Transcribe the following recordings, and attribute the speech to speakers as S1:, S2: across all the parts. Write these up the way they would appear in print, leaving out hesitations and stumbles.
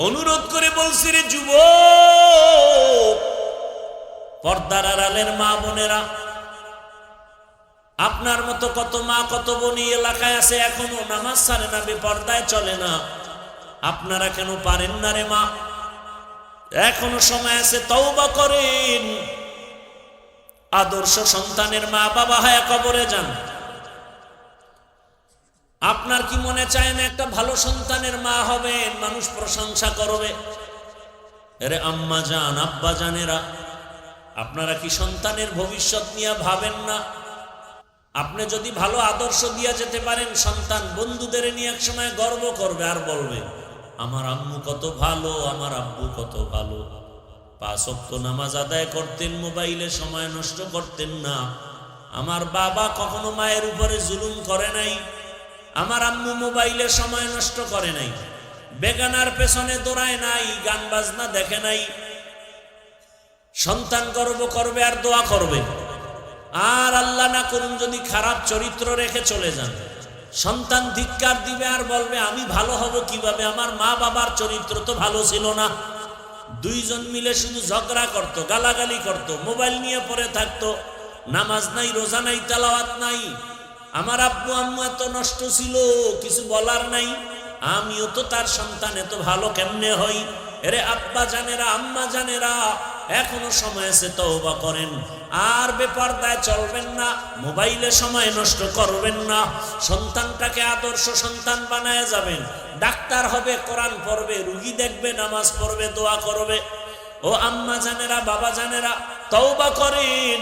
S1: অনুরোধ করে বলছি, রে যুবক, পর্দার আড়ালের মা বোনেরা, আপনার মতো কত মা কত বোন এলাকায় আছে এখনো নামাজ ছাড়ে না, বেপর্দায় চলে না। আপনারা কেন পারেন না রে মা? এখনো সময় আছে, তওবা করেন। আদর্শ সন্তানের মা বাবা হয়ে কবরে যান। আপনার কি মনে চায় না একটা ভালো সন্তানের মা হবেন, মানুষ প্রশংসা করবে? আরে আম্মা জান, আব্বা জানেরা, আপনারা কি সন্তানের ভবিষ্যৎ নিয়ে ভাবেন না? আপনি যদি ভালো আদর্শ দিয়ে যেতে পারেন, সন্তান বন্ধুদের নিয়ে এক সময় গর্ব করবে আর বলবে, আমার আম্মু কত ভালো, আমার আব্বু কত ভালো। 5 ওয়াক্ত নামাজ আদায় করতেন, মোবাইলে সময় নষ্ট করতেন না। আমার বাবা কখনো মায়ের উপরে জুলুম করে নাই, আমার আম্মু মোবাইলে সময় নষ্ট করে নাই, বেগানার পেছনে দৌড়ায় নাই, গান বাজনা দেখে নাই। সন্তান গর্ব করবে আর দোয়া করবে। আর আল্লাহ না করুন যদি খারাপ চরিত্র রেখে চলে যান, সন্তান ধিক্কার দিবে আর বলবে, আমি ভালো হব কিভাবে, আমার মা বাবার চরিত্র তো ভালো ছিল না। দুইজন মিলে শুধু ঝগড়া করত, গালাগালি করত, মোবাইল নিয়ে পড়ে থাকতো, নামাজ নাই, রোজা নাই, তেলাওয়াত নাই। আমার আব্বু আম্মু এত নষ্ট ছিল, কিছু বলার নাই, আমিও তো তার সন্তান, এত ভালো কেমনে হই? এরে আব্বা জানেরা, আম্মা জানেরা, এখনো সময় আছে, তওবা করেন। আর বেপরদায় চলবেন না, মোবাইলে সময় নষ্ট করবেন না। সন্তানটাকে আদর্শ সন্তান বানায় যাবেন। ডাক্তার হবে, কোরআন পড়বে, রুগী দেখবে, নামাজ পড়বে, দোয়া করবে। ও আম্মা জানেরা, বাবা জানেরা, তওবা করেন।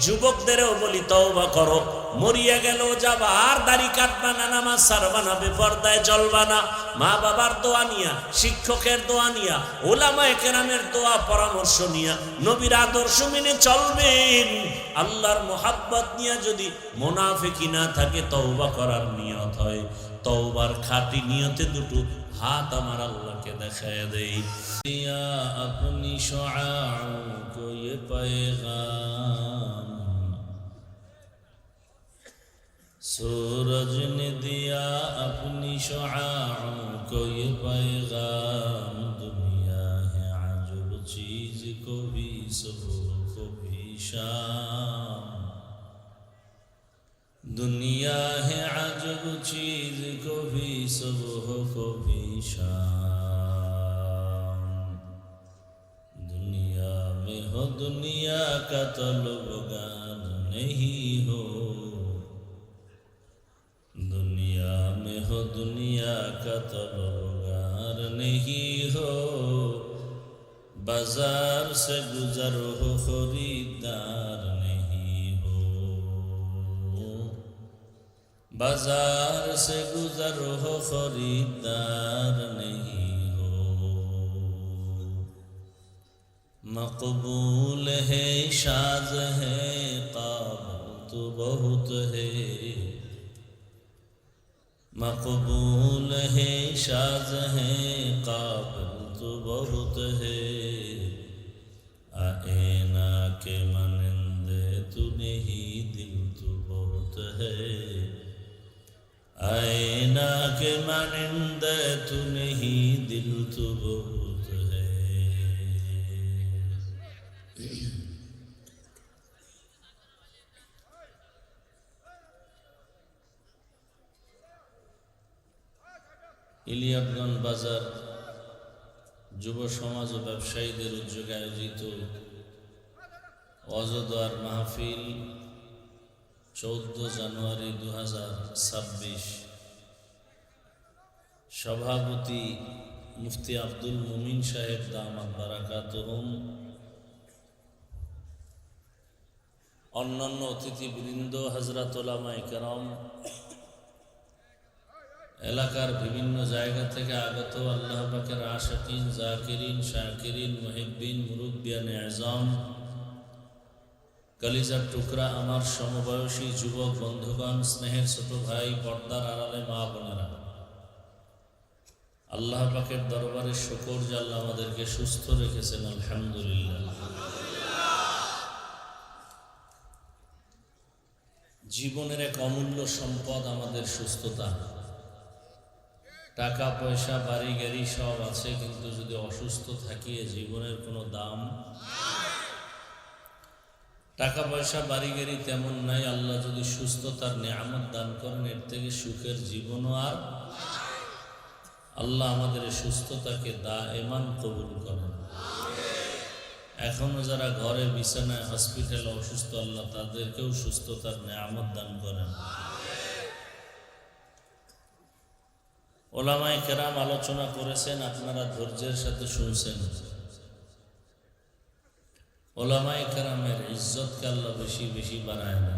S1: যুবকদেরও বলি, তওবা করো। মরিয়া গেল যাবা, আর দাড়ি কাটবা না, নামাজ ছাড়বা না, বেপরদায় চলবা না। মা বাবার দোয়া নিয়া, শিক্ষকের দোয়া নিয়া, ওলামায়ে কেরামের দোয়া পরামর্শ নিয়া, নবীর আদর্শ মেনে চলবেন। আল্লাহর মোহাব্বত নিয়া যদি মুনাফিকি না থাকে, তওবা করার নিয়ত হয়, তওবার খাঁটি নিয়তে দুটো হাত আমার আল্লাহকে দেখায় দেই। দিয়া আপনি শুআউ কো ये पैगाम, सूरज ने दिया अपनी शुआउ को ये पैगाम, दुनिया है अजब चीज को भी सुबह को भी शाम, दुनिया है अजब चीज को भी सुबह को भी शाम, दुनिया में हो दुनिया का तलबगार नहीं हो, दुनिया में हो दुनिया का तलबगार नहीं हो, बाजार से गुजर हो खरीदार नहीं हो, बाजार से गुजर हो खरीदार नहीं हो, मकबूल है शाज है काबिल तो बहुत है, मकबूल है शाज है काबिल तो बहुत है, आईना के मानंदे तू नहीं दिल तो बहुत है, आईना के मानंदे तू नहीं दिल तो बहुत है। ইলিয়াবগঞ্জ বাজার যুব সমাজ ও ব্যবসায়ীদের উদ্যোগে আয়োজিত অজদোয়ার মাহফিল 14 জানুয়ারি 2026, সভাপতি মুফতি আব্দুল মুমিন সাহেব দামাত বারাকাতুহুম, অন্যান্য অতিথিবৃন্দ, হযরত উলামায়ে কেরাম, এলাকার বিভিন্ন জায়গা থেকে আগত আল্লাহ পাকের আশিকিন, জাকিরিন, শাকিরিন, মুহিব্বিন, মুরব্বিয়ানে আযম, কলিজার টুকরা আমার সমবয়সী যুবক বন্ধুগণ, স্নেহের ছোট ভাই, পর্দার আড়ালে মা বোনেরা, আল্লাহ পাকের দরবারে শুকর যে আল্লাহ আমাদেরকে সুস্থ রেখেছেন, আলহামদুলিল্লাহ। জীবনের এক অমূল্য সম্পদ আমাদের সুস্থতা। টাকা পয়সা বাড়ি গাড়ি সব আছে, কিন্তু যদি অসুস্থ থাকি এ জীবনের কোনো দাম। টাকা পয়সা বাড়ি গাড়ি তেমন নাই, আল্লাহ যদি সুস্থতার নিয়ামত দান করেন এর থেকে সুখের জীবনও আর। আল্লাহ আমাদের সুস্থতাকে দায়েমান কবুল করেন। এখনো যারা ঘরে বিছানায় হসপিটালে অসুস্থ, আল্লাহ তাদেরকেও সুস্থতার নিয়ামত দান করেন। ওলামায়ে কেরাম আলোচনা করেছেন, আপনারা ধৈর্যের সাথে শুনছেন। ওলামায়ে কেরামের ইজ্জতকে আল্লাহ বেশি বেশি বাড়ায় না।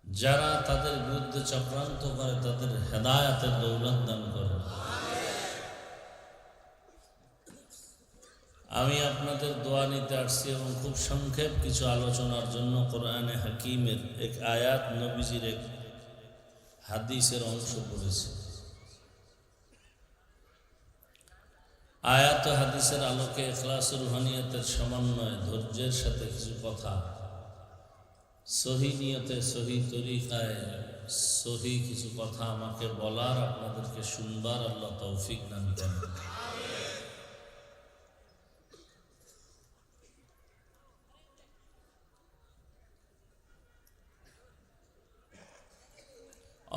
S1: যারা তাদের বিরুদ্ধে চক্রান্ত করে তাদের হেদায়েতের দৌলত দান করে। আমি আপনাদের দোয়া নিতে আসছি এবং খুব সংক্ষেপ কিছু আলোচনার জন্য কোরআনে হাকিমের এক আয়াত, নবীজির এক হাদিসের অংশ পড়েছি। আয়াত হাদিসের আলোকে ইখলাসুর রুহানিয়তের সমন্বয়ে ধৈর্যের সাথে কিছু কথা, সহি নিয়তে সহি তরিকায় সহি কিছু কথা আমাকে বলার, আপনাদেরকে শুনবার আল্লাহ তৌফিক দান করেন।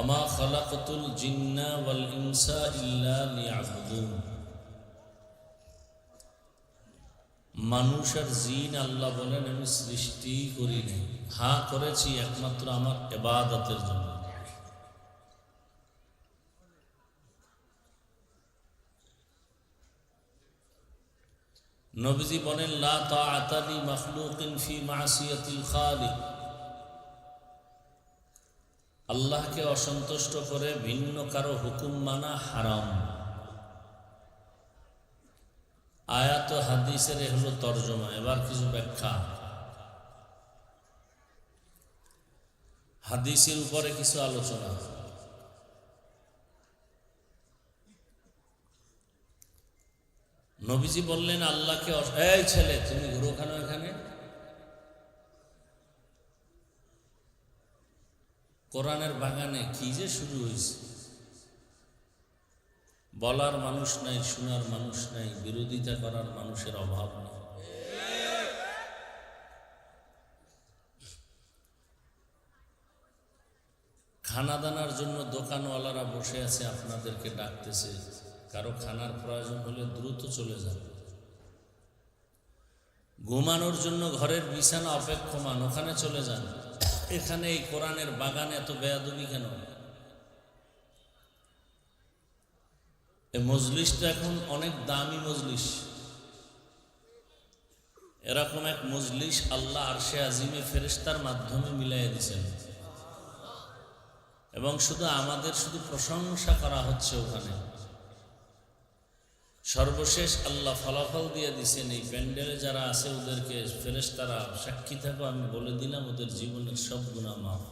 S1: আমা খালাকাতুল জিন্না ওয়াল ইনসা ইল্লা লিয়াবুদুন। মানুষ আর জিন আল্লাহ বলেন আমি সৃষ্টি করিনি, হ্যাঁ করেছি একমাত্র আমার ইবাদতের জন্য। নবীজি বলেন লা তাআতা লি মাখলুকিন ফি মাসিয়াতিল খালিক। আল্লাহকে অসন্তুষ্ট করে ভিন্ন কারো হুকুম মানা হারাম। আয়াত হাদিসের এ হলো তর্জমা। এবার কিছু ব্যাখ্যা। হাদিসের উপরে কিছু আলোচনা। নবীজি বললেন আল্লাহকে, এই ছেলে তুমি ঘুরো কেন এখানে? কোরআনের বাগানে কি যে শুরু হয়েছে। বলার মানুষ নাই, শোনার মানুষ নাই, বিরোধিতা করার মানুষের অভাব নেই। খানা দানার জন্য দোকানওয়ালারা বসে আছে, আপনাদেরকে ডাকতেছে। কারো খানার প্রয়োজন হলে দ্রুত চলে যান। ঘুমানোর জন্য ঘরের বিছানা অপেক্ষমান, ওখানে চলে যান। এখানে এই কোরআনের বাগানে এত বেয়াদবি কেন? এই মজলিসটা এখন অনেক দামি মজলিস। এরকম এক মজলিস আল্লাহ আরশে আজিমে ফেরেশতার মাধ্যমে মিলাইয়া দিয়েছেন, এবং শুধু আমাদের শুধু প্রশংসা করা হচ্ছে ওখানে। সর্বশেষ আল্লাহ ফলাফল দিয়ে দিছেন, এই প্যান্ডেলে যারা আছে ওদেরকে ফেরেশতারা সাক্ষী থাকো, আমি বলে দিলাম ওদের জীবনের সব গুনাহ মাফ।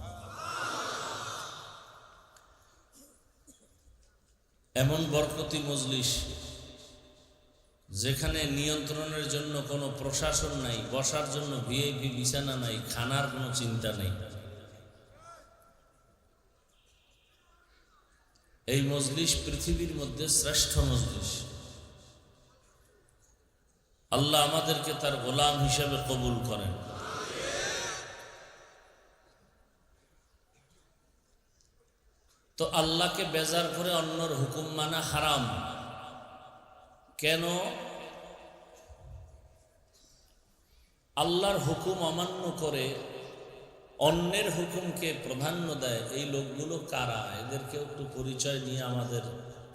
S1: এমন বরকতি মজলিস যেখানে নিয়ন্ত্রণের জন্য কোনো প্রশাসন নাই, বসার জন্য ভিআইপি বিছানা নাই, খানার কোনো চিন্তা নেই। এই মজলিস পৃথিবীর মধ্যে শ্রেষ্ঠ মজলিস। আল্লাহ আমাদেরকে তার গোলাম হিসেবে কবুল করেন। তো আল্লাহকে বেজার করে অন্যর হুকুম মানা হারাম। কেন? আল্লাহর হুকুম অমান্য করে অন্যের হুকুমকে প্রাধান্য দেয়, এই লোকগুলো কারা? এদেরকে একটু পরিচয় নিয়ে আমাদের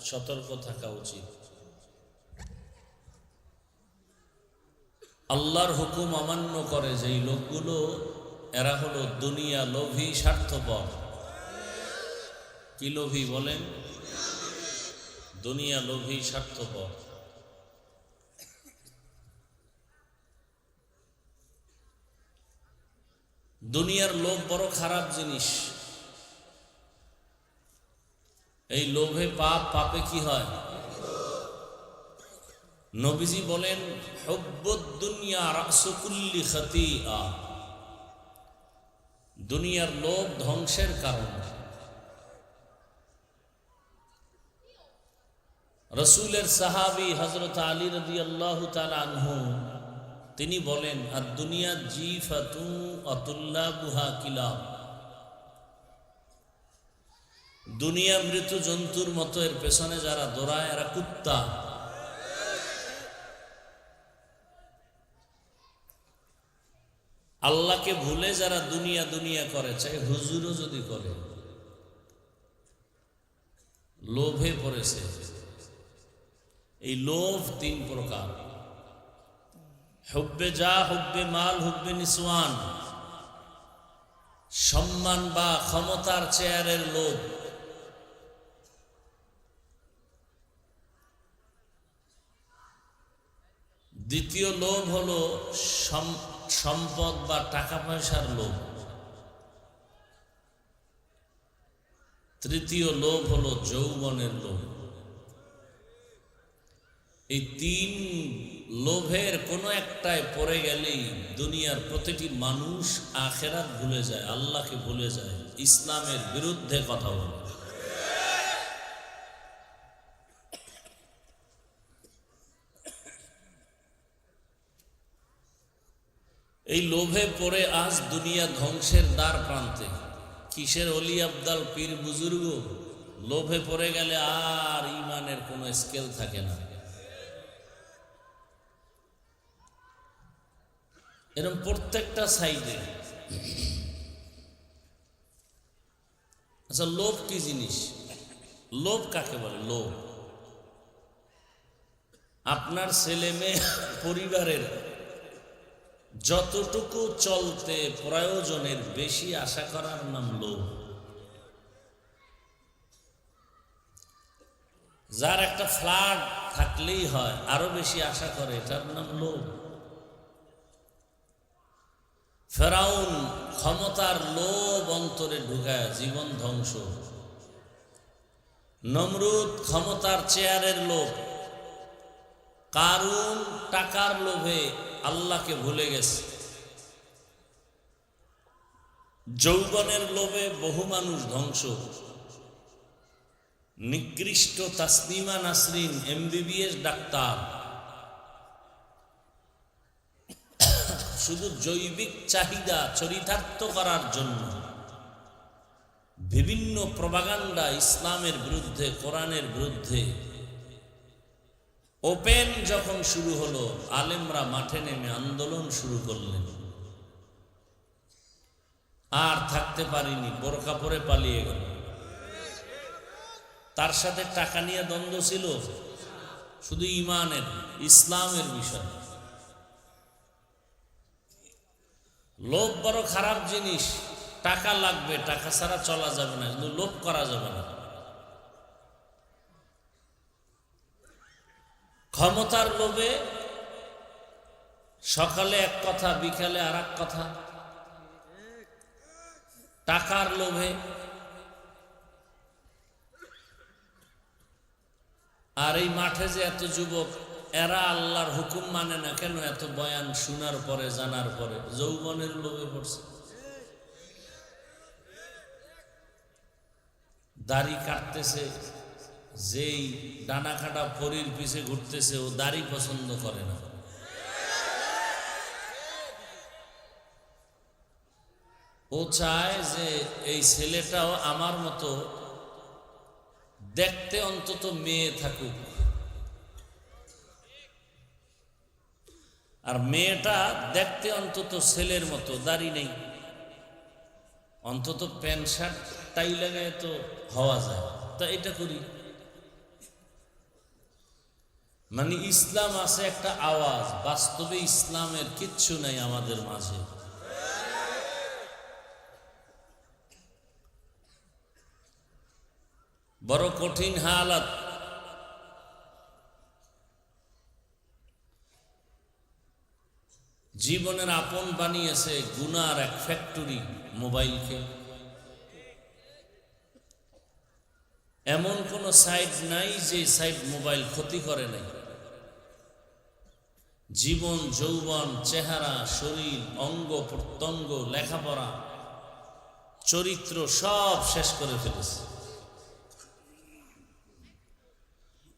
S1: সতর্ক থাকা উচিত। আল্লাহর হুকুম অমান্য করে যেই লোকগুলো, এরা হলো দুনিয়া লোভী, স্বার্থপর। কি লোভী বলেন? দুনিয়া লোভী, স্বার্থপর। দুনিয়ার লোভ বড় খারাপ জিনিস। এই লোভে পাপ, পাপে কি হয়? নবীজি বলেন হুব্বুদ দুনিয়া রাসু কুল্লি খাতিআ। দুনিয়ার লোভ ধ্বংসের কারণ। রসুলের সাহাবী হযরত আলী রাদিয়াল্লাহু তাআলা আনহু তিনি বলেন, আর দুনিয়া জিফাতু আতুল্লাবুহা কিলাব, দুনিয়া মৃত জন্তুর মতো, এর পেছনে যারা দৌড়ায় এরা কুত্তা। আল্লাহকে ভুলে যারা দুনিয়া দুনিয়া করে, চাই হুজুরও যদি করে, লোভে পড়েছে। এই লোভ তিন প্রকার: হুব্বে যা, হুব্বে মাল, হুব্বে নিসওয়ান। সম্মান বা ক্ষমতার চেয়ারের লোভ। দ্বিতীয় লোভ হলো সম্পদ বা টাকা পয়সার লোভ। তৃতীয় লোভ হলো যৌবনের লোভ। এই তিন লোভের কোনো একটায় পড়ে গেলেই দুনিয়ার প্রতিটি মানুষ আখেরাত ভুলে যায়, আল্লাহকে ভুলে যায়, ইসলামের বিরুদ্ধে কথা বলে। এই লোভে পড়ে আজ দুনিয়া ধ্বংসের দ্বার প্রান্তে। কিসের অলি আবদাল পীর বুজুর্গ, লোভে পড়ে গেলে আর ইমানের কোনো স্কেল থাকে না। এরকম প্রত্যেকটা সাইডে। আচ্ছা, লোভ কি জিনিস? লোভ কাকে বলে? লোভ আপনার ছেলে মেয়ে পরিবারের যতটুকু চলতে প্রয়োজনের বেশি আশা করার নাম লোভ। যার একটা ফ্ল্যাট থাকলেই হয়, আরো বেশি আশা করে, এটার নাম লোভ। ফেরাউন ক্ষমতার লোভ অন্তরে ঢুকায় জীবন ধ্বংস। নমরুদ ক্ষমতার চেয়ারের লোভ। কারুন টাকার লোভে আল্লাহকে ভুলে গেছে। যৌবনের লোভে বহু মানুষ ধ্বংস। নিকৃষ্ট তাসনিমা নাসরিন MBBS ডাক্তার, শুধু জৈবিক চাহিদা চরিতার্থ করার জন্য বিভিন্ন প্রপাগান্ডা ইসলামের বিরুদ্ধে, কোরআনের বিরুদ্ধে ওপেন যখন শুরু হলো, আলেমরা মাঠে নেমে আন্দোলন শুরু করলেন। আর থাকতে পারিনি, বোরকা পরে পালিয়ে গেল। তার সাথে টাকা নিয়ে দ্বন্দ্ব ছিল, শুধু ইমানের, ইসলামের বিষয়। লোভ বড় খারাপ জিনিস। টাকা লাগবে, টাকা ছাড়া চলা যাবে না, কিন্তু লোভ করা যাবে না। ক্ষমতার লোভে সকালে এক কথা, বিকালে আর এক কথা। টাকার লোভে। আর এই মাঠে যে এত যুবক, এরা আল্লাহর হুকুম মানে না কেন? এত বয়ান শোনার পরে, জানার পরে যৌবনের লোভে পড়ছে। দাড়ি কাটতেছে, যেই ডানা কাটা পরীর পিছে ঘুরতেছে, ও দাড়ি পছন্দ করে না। ও চায় যে এই ছেলেটাও আমার মতো দেখতে অন্তত মেয়ে থাকুক, আর মেয়েটা দেখতে অন্তত ছেলের মতো, দাড়ি নেই, অন্তত প্যান্ট শার্ট টাই লাগায় তো হওয়া যায়, তা এটা করি। মানে ইসলাম আছে একটা আওয়াজ, বাস্তবে ইসলামের কিচ্ছু নাই আমাদের মাঝে। বড় কঠিন হালাত। জীবনের আপন বানিয়েছে গুনার এক ফ্যাক্টরি, মোবাইলকে। এমন কোন সাইট নাই যে সাইট মোবাইল ক্ষতি করে নাই। জীবন, যৌবন, চেহারা, শরীর, অঙ্গ প্রত্যঙ্গ, লেখাপড়া, চরিত্র সব শেষ করে ফেলেছে।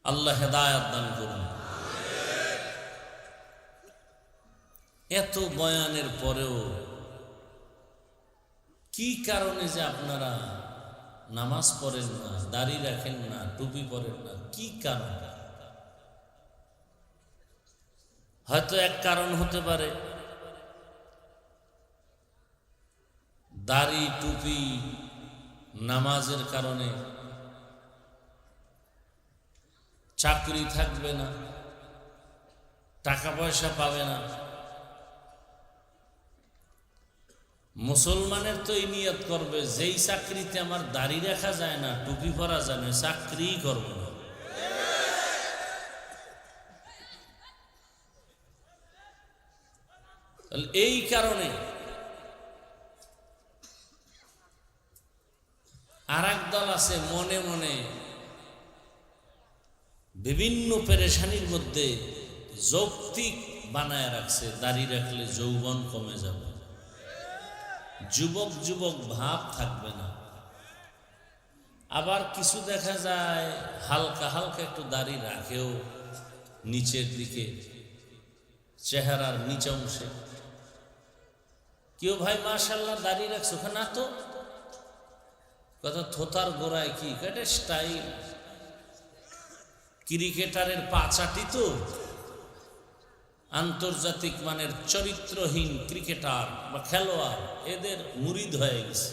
S1: আল্লাহ হেদায়েত দান করুন। এত বয়ানের পরেও কি কারণে যে আপনারা নামাজ পড়েন না, দাড়ি রাখেন না, টুপি পরেন না, কি কারণ? হয়তো এক কারণ হতে পারে দাড়ি টুপি নামাজের কারণে চাকরি থাকবে না, টাকা পয়সা পাবে না। মুসলমানের তো এই নিয়ত করবে, যেই চাকরিতে আমার দাড়ি রাখা যায় না, টুপি পরা যায় না, চাকরি করব না। এই কারণে আর এক দল আছে মনে মনে বিভিন্ন পেরেশানির মধ্যে যৌক্তিক বানায় রাখছে, দাড়ি রাখলে যৌবন কমে যাবে, যুবক যুবক ভাব থাকবে না। আবার কিছু দেখা যায় হালকা হালকা একটু দাড়ি রাখেও নিচের দিকে, চেহারার নিচে অংশে। কেউ ভাই মাশাআল্লাহ দাড়ি রাখছো, না তো কথা থোতার গোড়ায় কি এটা স্টাইল, ক্রিকেটারের পাচাটি তো, আন্তর্জাতিক মানের চরিত্রহীন ক্রিকেটার বা খেলোয়াড় এদের মুরিদ হয়ে গেছে।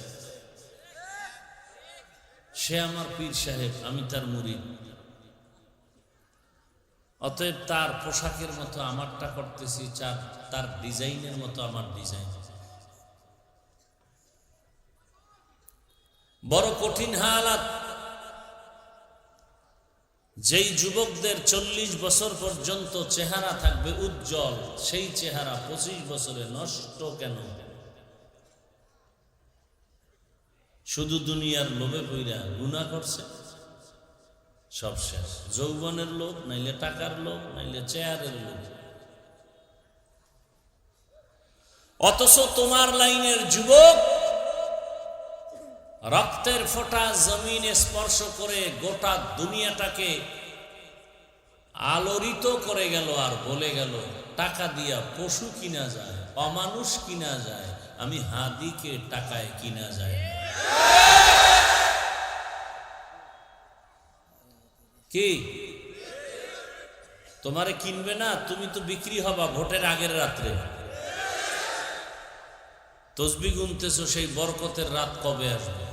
S1: সে আমার পীর সাহেব, আমি তার মুরিদ, অতএব তার পোশাকের মতো আমারটা করতেছি, তার ডিজাইনের মতো আমার ডিজাইন। বড় কঠিন হালাত। যেই যুবকদের 40 বছর পর্যন্ত চেহারা থাকবে উজ্জ্বল, সেই চেহারা 25 বছরে নষ্ট কেন? শুধু দুনিয়ার লোভে পইরা গুনাহ করছে, সব শেষ। যৌবনের লোভ, নাইলে টাকার লোভ, নাইলে চেয়ারের লোভ। অথচ তোমার লাইনের যুবক রক্তের ফোঁটা জমিনে স্পর্শ করে গোটা দুনিয়াটাকে আলোড়িত করে গেল, আর বলে গেল টাকা দিয়া পশু কিনা যায়, অমানুষ কিনা যায়, আমি হাদিকে টাকায় কিনা যায়। কি তোমারে কিনবে না? তুমি তো বিক্রি হবা ভোটের আগের রাত্রে। তসবিহ গুনতেছো, সেই বরকতের রাত কবে আসবে?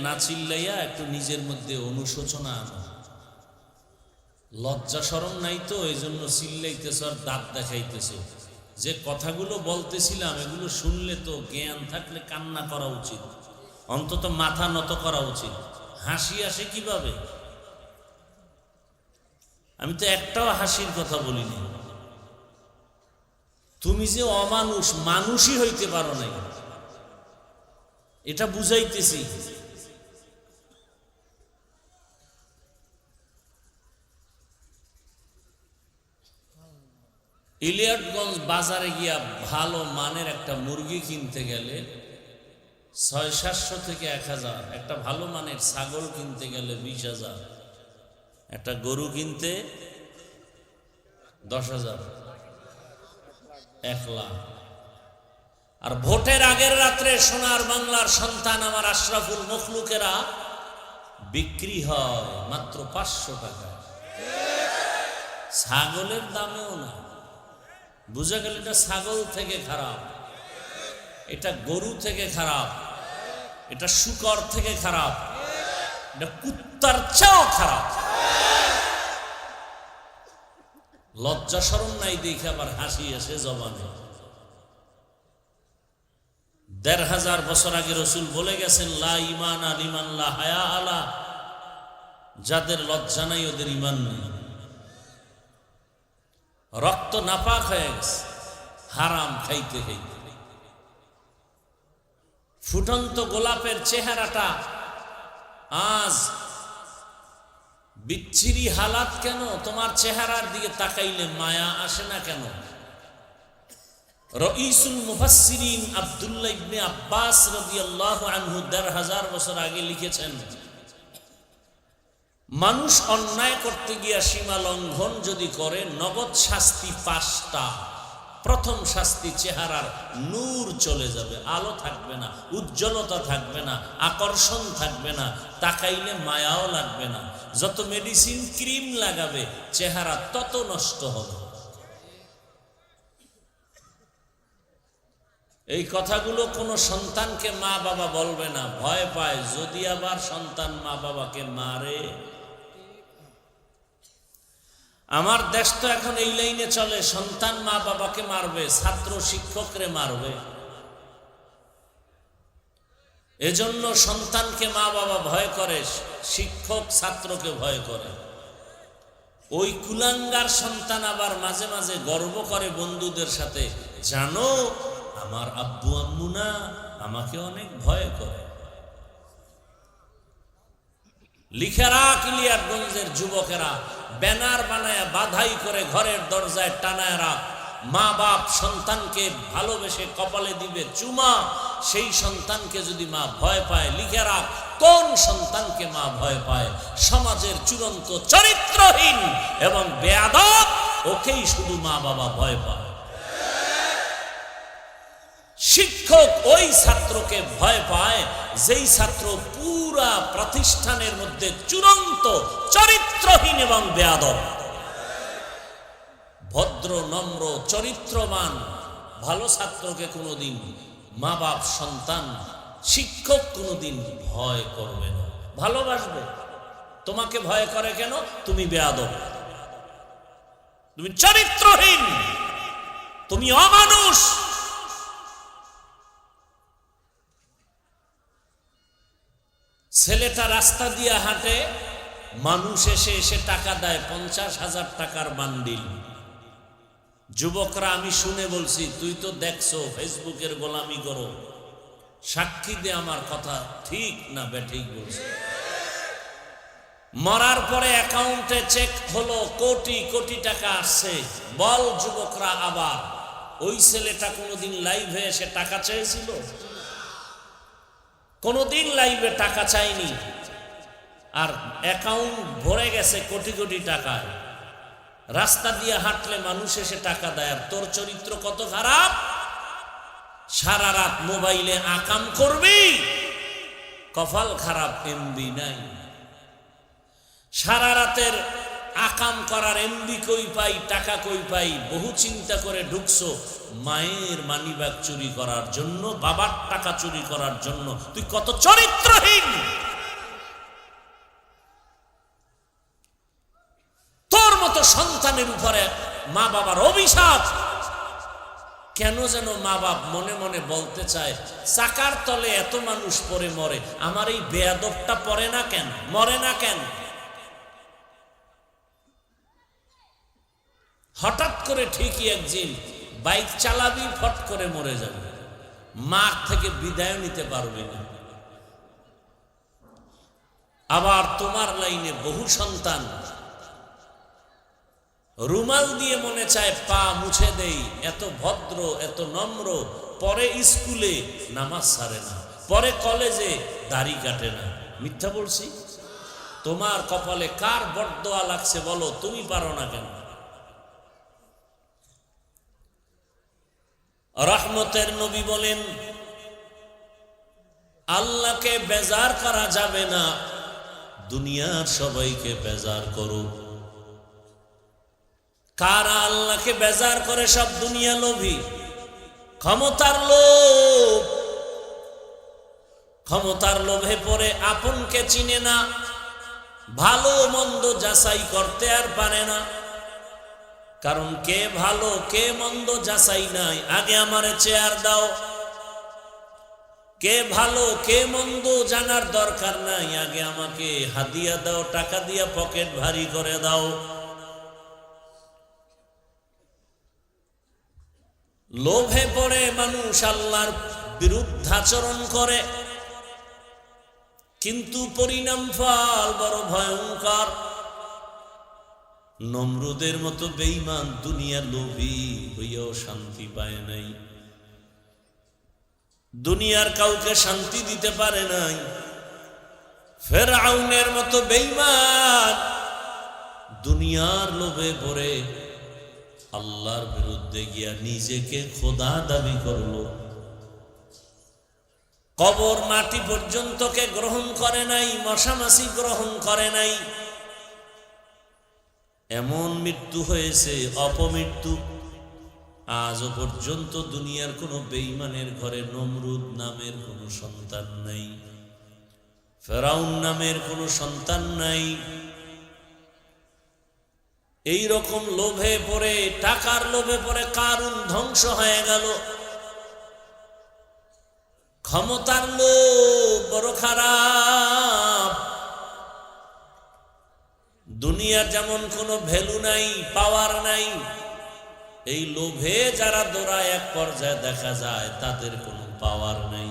S1: না চিল্লাইয়া একটু নিজের মধ্যে অনুশোচনা আনো। লজ্জা শরম নাই তো, এই জন্য চিল্লাইতেছো আর দাঁত দেখাইতেছো। যে কথাগুলো বলতেছিলাম এগুলো শুনলে তো জ্ঞান থাকলে কান্না করা উচিত, অন্তত মাথা নত করা উচিত। হাসি আসে কিভাবে? আমি তো একটাও হাসির কথা বলিনি। তুমি যে অমানুষ, মানুষই হইতে পারো নাই, এটা বুঝাইতেছি। ইলিয়াটগঞ্জ বাজারে গিয়া ভালো মানের একটা মুরগি কিনতে গেলে 600-700 থেকে 1000, একটা ভালো মানের ছাগল কিনতে গেলে 20,000, একটা গরু কিনতে 10,000, 1 লাখ। আর ভোটের আগের রাত্রে সোনার বাংলার সন্তান আমার আশরাফুল মখলুকেরা বিক্রি হয় মাত্র 500 টাকা। ছাগলের দামেও না। বুঝা গেল এটা ছাগল থেকে খারাপ, এটা গরু থেকে খারাপ, এটা শূকর থেকে খারাপ, এটা কুত্তার চেয়েও খারাপ। লজ্জা শরম নাই দেখে আবার হাসি আসে জবানে। 1500 বছর আগে রসুল বলে গেছেন, লা ঈমান লিমান লা হায়া আলা, যাদের লজ্জা নাই ওদের ঈমান নেই। রক্ত নাপাক হয়ে গেছে হারাম খাইতে খাইতে। ফুটন্ত গোলাপের চেহারাটা আজ বিচ্ছিরি হালাত কেন? তোমার চেহারার দিকে তাকাইলে মায়া আসে না কেন? রঈসুল মুফাসসিরিন আব্দুল্লাহ ইবনে আব্বাস রাদিয়াল্লাহু আনহু ১৫০০ বছর আগে লিখেছেন, মানুষ অন্যায় করতে গিয়া সীমা লঙ্ঘন যদি করে নগদ শাস্তি ৫টা। প্রথম শাস্তি, চেহারার নূর চলে যাবে, আলো থাকবে না, উজ্জ্বলতা থাকবে না, আকর্ষণ থাকবে না, তাকাইলে মায়াও লাগবে না। যত মেডিসিন ক্রিম লাগাবে চেহারা তত নষ্ট হবে। এই কথাগুলো কোনো সন্তানকে মা বাবা বলবে না, ভয় পায় যদি আবার সন্তান মা বাবাকে মারে। আমার দেশ তো এখন এই লাইনে চলে, সন্তান মা বাবাকে মারবে, ছাত্র শিক্ষকরে মারবে। এজন্য সন্তানকে মা বাবা ভয় করে, শিক্ষক ছাত্রকে ভয় করে। ওই কুলাঙ্গার সন্তান আবার মাঝে মাঝে গর্ব করে বন্ধুদের সাথে, জানো আমার আব্বু আম্মু না আমাকে অনেক ভয় করে। লিখে রাখ, ইলিয়াটগঞ্জের যুবকেরা ব্যানার বানায় বাধাই করে ঘরের দরজায় টানায় রাখ, মা বাপ সন্তানকে ভালোবেসে কপালে দিবে চুমা, সেই সন্তানকে যদি মা ভয় পায়, লিখে রাখ কোন সন্তানকে মা ভয় পায়, সমাজের চূড়ান্ত চরিত্রহীন এবং বেয়াদব ওকেই শুধু মা বাবা ভয় পায়। শিক্ষক ওই ছাত্রকে ভয় পায় যেই ছাত্র পুরা প্রতিষ্ঠানের মধ্যে চূড়ান্ত চরিত্রহীন এবং বেয়াদব। ভদ্র নম্র চরিত্রবান ভালো ছাত্রকে কোনোদিন মা বাপ সন্তান শিক্ষক কোনোদিন ভয় করবে না, ভালোবাসবে। তোমাকে ভয় করে কেন? তুমি বেয়াদব, তুমি চরিত্রহীন, তুমি অমানুষ। ছেলেটা রাস্তা দিয়ে হাঁটে, মানুষ এসে এসে টাকা দেয়, ৫০,০০০ টাকার বান্ডিল। যুবকরা আমি শুনে বলছি, তুই তো দেখছো ফেসবুকের গোলামি করো, সাক্ষী দে আমার কথা ঠিক না বেঠিক বলছে। মরার পরে অ্যাকাউন্টে চেক হলো, কোটি কোটি টাকা আসছে। বল যুবকরা আবার, ওই ছেলেটা কোনোদিন লাইভে এসে টাকা চেয়েছিল? কোনোদিন লাইভে টাকা চাইনি, আর অ্যাকাউন্ট ভরে গেছে কোটি কোটি টাকায়। রাস্তা দিয়ে হাঁটলে মানুষ এসে টাকা দেয়, আর তোর চরিত্র কত খারাপ। সারা রাত মোবাইলে আকাম করবি, কপাল খারাপ, এমবি নাই। সারা রাতের আকাম করার এমবি কই পাই, টাকা কই পাই, বহু চিন্তা করে ঢুকছো মায়ের মানিব্যাগ চুরি করার জন্য, বাবার টাকা চুরি করার জন্য। তুই কত চরিত্রহীন। তোর মতো সন্তানের উপরে মা বাবার অভিশাপ। কেন যেন মা বাপ মনে মনে বলতে চায়, চাকার তলে এত মানুষ পড়ে মরে, আমার এই বেয়াদবটা পড়ে না কেন, মরে না কেন? হঠাৎ করে ঠিকই একদিন বাইক চালাবি, ফট করে মরে যাবে, মা থেকে বিদায় নিতে পারবে না। আবার তোমার লাইনে বহু সন্তান রুমাল দিয়ে মনে চায় পা মুছে দেই, এত ভদ্র এত নম্র, পরে স্কুলে নামাজ ছাড়ে না, পরে কলেজে দাড়ি কাটে না। মিথ্যা বলছি? তোমার কপালে কার বরদোয়া লাগছে বলো, তুমি পারো না কেন? রহমতের নবী বলেন, আল্লাহকে বেজার করা যাবে না, দুনিয়ার সবাইকে বেজার করো। কারা আল্লাহকে বেজার করে? সব দুনিয়া লোভী, ক্ষমতার লোভ। ক্ষমতার লোভে পড়ে আপনকে চিনে না, ভালো মন্দ যাচাই করতে আর পারে না। কারণ কে ভালো কে মন্দ যাচাই নাই, আগে আমারে চেয়ার দাও। কে ভালো কে মন্দ জানার দরকার নাই, আগে আমাকে হাদিয়া দাও, টাকা দিয়া পকেট ভারী করে দাও। লোভে পড়ে মানুষ আল্লাহর বিরুদ্ধাচরণ করে, কিন্তু পরিণাম ফল বড় ভয়ঙ্কর। নমরুদের মতো বেঈমান দুনিয়ার লোভী হইয়াও শান্তি পায় নাই, দুনিয়ার কাউকে শান্তি দিতে পারে নাই। ফেরাউনের মতো বেঈমান দুনিয়ার লোভে পড়ে আল্লাহর বিরুদ্ধে গিয়া নিজেকে খোদা দাবি করলো। কবর মাটি পর্যন্তকে গ্রহণ করে নাই, মশামাছি গ্রহণ করে নাই। এমন মৃত্যু হয়েছে, অপমৃত্যু। আজও পর্যন্ত দুনিয়ার কোনো বেঈমানের ঘরে নমরুদ নামের কোনো সন্তান নাই, ফেরাউন নামের কোনো সন্তান নাই। এই রকম লোভে পড়ে, টাকার লোভে পড়ে কারুন ধ্বংস হয়ে গেল। ক্ষমতার লোভ বড় খারাপ। দুনিয়ার যেমন কোনো ভ্যালু নাই, পাওয়ার নাই, এই লোভে যারা দৌড়ায় এক পর্যায়ে দেখা যায় তাদের কোনো পাওয়ার নাই।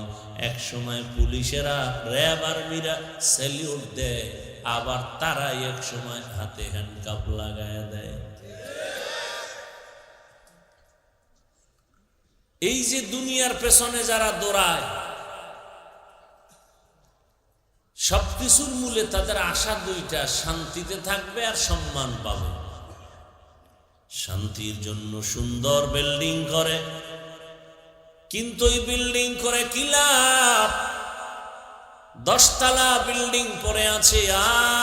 S1: এক সময় পুলিশেরা, র্যাব, আর্মিরা স্যালিউট দেয়, আবার তারাই এক সময় হাতে হ্যান্ডকাপ লাগায় দেয়। এই যে দুনিয়ার পেছনে যারা দৌড়ায়, সবকিছুর মূলে তাদের আশা দুইটা, শান্তিতে থাকবে আর সম্মান পাবে। শান্তির জন্য সুন্দর বিল্ডিং করে, কিন্তু এই বিল্ডিং করে কি লাভ? 10 তলা বিল্ডিং পড়ে আছে,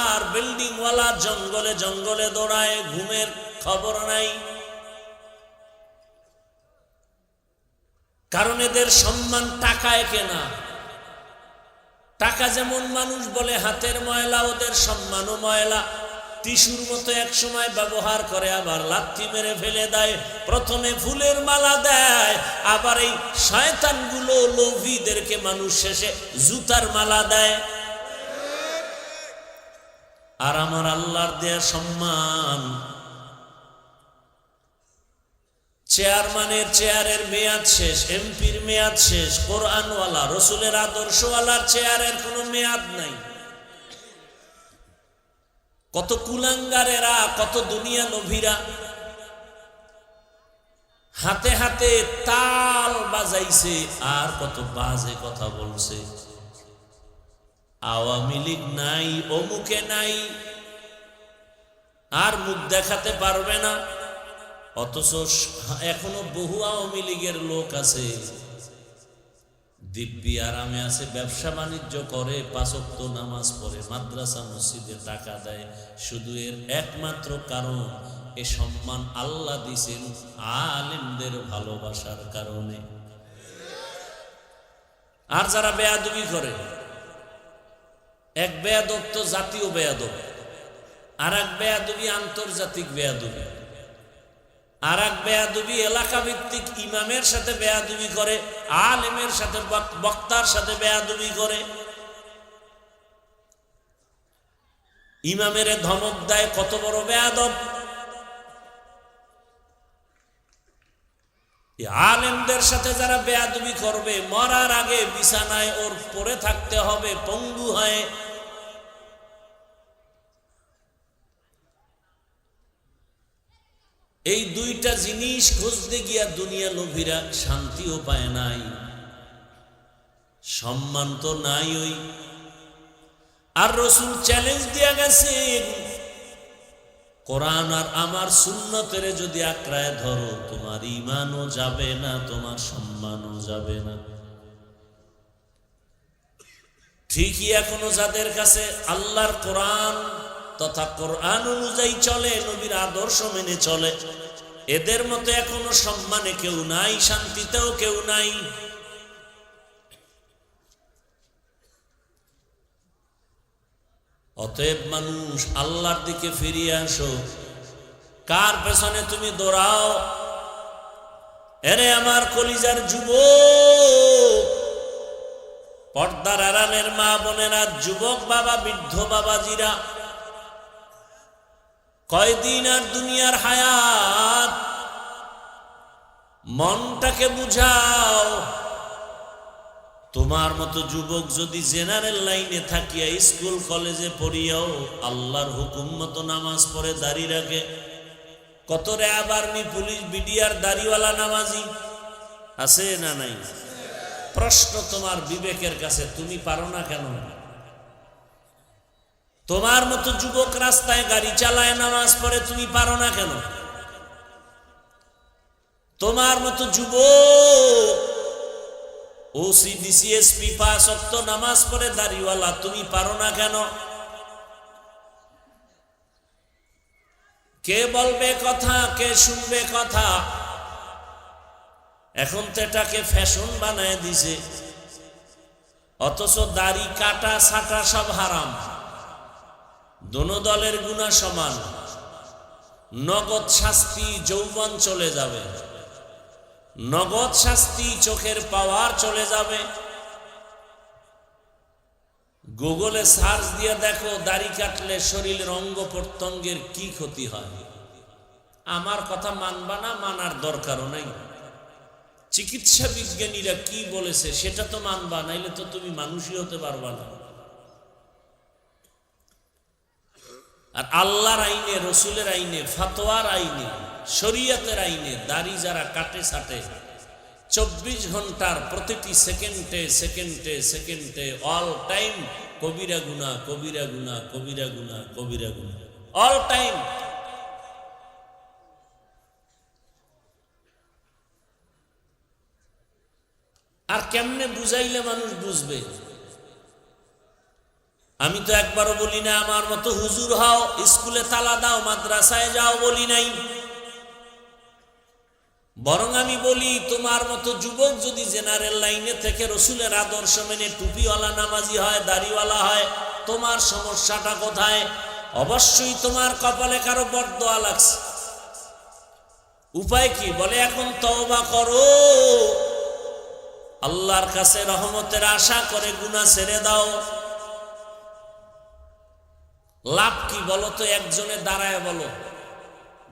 S1: আর বিল্ডিং ওয়ালা জঙ্গলে জঙ্গলে দৌড়ায়, ঘুমের খবর নাই। কারণ এদের সম্মান টাকায় কেনা। টাকা যেমন মানুষ বলে হাতের ময়লা, ওদের সম্মানও ময়লা। টিস্যুর মতো এক সময় ব্যবহার করে, আবার লাথি মেরে ফেলে দেয়। প্রথমে ফুলের মালা দেয়, আবার এই শয়তানগুলো লোভীদেরকে মানুষ শেষে জুতার মালা দেয়। আর আমার আল্লাহর দেয়া সম্মান, চেয়ারম্যানের চেয়ারের মেয়াদ শেষ, এমপির মেয়াদ শেষ, কোরআনওয়ালা, রসুলের আদর্শওয়ালার চেয়ারের কোনো মেয়াদ নাই। কত কুলাঙ্গারেরা, কত দুনিয়া লোভীরা হাতে হাতে তাল বাজাইছে, আর কত বাজে কথা বলছে। আওয়ামী লীগ নাই, অমুকে নাই, আর মুখ দেখাতে পারবে না। অথচ এখনো বহু আওয়ামী লীগের লোক আছে, দিব্যি আরামে আছে, ব্যবসা বাণিজ্য করে, 5 ওয়াক্ত নামাজ পড়ে, মাদ্রাসা মসজিদে টাকা দেয়। শুধু এর একমাত্র কারণ, এ সম্মান আল্লাহ দিছেন আলেমদের ভালোবাসার কারণে। আর যারা বেয়াদবি করে, এক বেয়াদব তো জাতীয় বেয়াদব, আর এক বেয়াদবি আন্তর্জাতিক বেয়াদবি, আর এক বেয়াদবি এলাকা ভিত্তিক ইমামের সাথে বেয়াদবি করে, আলেমের সাথে, বক্তার সাথে বেয়াদবি করে। ইমামের ধমক দেয়, কত বড় বেয়াদব। আলেমদের সাথে যারা বেয়াদবি করবে, মরার আগে বিছানায় ওর পড়ে থাকতে হবে পঙ্গু হয়ে। এই দুইটা জিনিস খুঁজতে গিয়া দুনিয়া লোভীরা শান্তিও পায় নাই, সম্মান তো নাই। ওই আর রসুল চ্যালেঞ্জ দিয়া গেছেন, কোরআন আর আমার সুন্নতের যদি আঁকড়ায় ধরো, তোমার ঈমানও যাবে না, তোমার সম্মানও যাবে না। ঠিকই এখনো যাদের কাছে আল্লাহর কোরআন তথা কোরআন অনুযায়ী চলে, নবীর আদর্শ মেনে চলে, এদের মতো এখনো সম্মানে কেউ নাই, শান্তিতেও কেউ নাই। অতএব মানুষ, আল্লাহর দিকে ফিরিয়ে আসো। কার পেছনে তুমি দৌড়াও? এরে আমার কলিজার যুবক, পর্দার আড়ালের মা বোনেরা, যুবক বাবা, বৃদ্ধ বাবাজিরা, কয়দিন আর দুনিয়ার হায়াত, মনটাকে বুঝাও। তোমার মতো যুবক যদি জেনারেল লাইনে থাকিয়া স্কুল কলেজে পড়িয়াও আল্লাহর হুকুম মতো নামাজ পড়ে দাঁড়িয়ে রাখে, কত র্যাব আর্মি পুলিশ বিডিআর দাড়িওয়ালা নামাজি আছে না নাই? প্রশ্ন তোমার বিবেকের কাছে, তুমি পারো না কেন? তোমার মতো যুবক রাস্তায় গাড়ি চালায় নামাজ পড়ে, তুমি পারো না কেন? তোমার মতো যুবক ওসি ডিসিএসপি 5 ওয়াক্ত নামাজ পড়ে দাড়িওয়ালা, তুমি পারো না কেন? কে বলবে কথা, কে শুনবে কথা? এখন তো এটাকে ফ্যাশন বানায় দিছে, অথচ দাড়ি কাটা ছাটা সব হারাম। দোনো দলের গুনাহ সমান, নগদ শাস্তি, যৌবন চলে যাবে, নগদ শাস্তি, চোখের পাওয়ার চলে যাবে। গুগলে সার্চ দিয়ে দেখো দাড়ি কাটলে শরীরের অঙ্গ প্রত্যঙ্গের কি ক্ষতি হয়। আমার কথা মানবা না, মানার দরকারও নাই। চিকিৎসা বিজ্ঞানীরা কি বলেছে সেটা তো মানবা, নাইলে তো তুমি মানুষই হতে পারবা না। আর আল্লাহর আইনে, রসুলের আইনে, ফাতোয়ার আইনে, শরীয়তের আইনে দাড়ি যারা কাটে ছাটে 24 ঘন্টার প্রতিটি সেকেন্ডে সেকেন্ডে সেকেন্ডে অল টাইম কবিরা গুনাহ, কবিরা গুনাহ, কবিরা গুনাহ, কবিরা গুনাহ, অল টাইম। আর কেমনে বুঝাইলে মানুষ বুঝবে? আমি তো একবারও বলি না আমার মতো হুজুর হও, স্কুলে তালা দাও, মাদ্রাসায় যাও, বলি নাই। বরং আমি বলি তোমার মতো যুবক যদি জেনারেল লাইনে থেকে রসুলের আদর্শ মেনে টুপিওয়ালা নামাজি হয়, দাড়িওয়ালা হয়, তোমার সমস্যাটা কোথায়? অবশ্যই তোমার কপালে কারো বরদোয়া লাগছে। উপায় কি? বলে এখন তওবা করো, আল্লাহর কাছে রহমতের আশা করে গুনাহ ছেড়ে দাও। লাভ কি বলো তো? একজনে দাঁড়ায় বলো,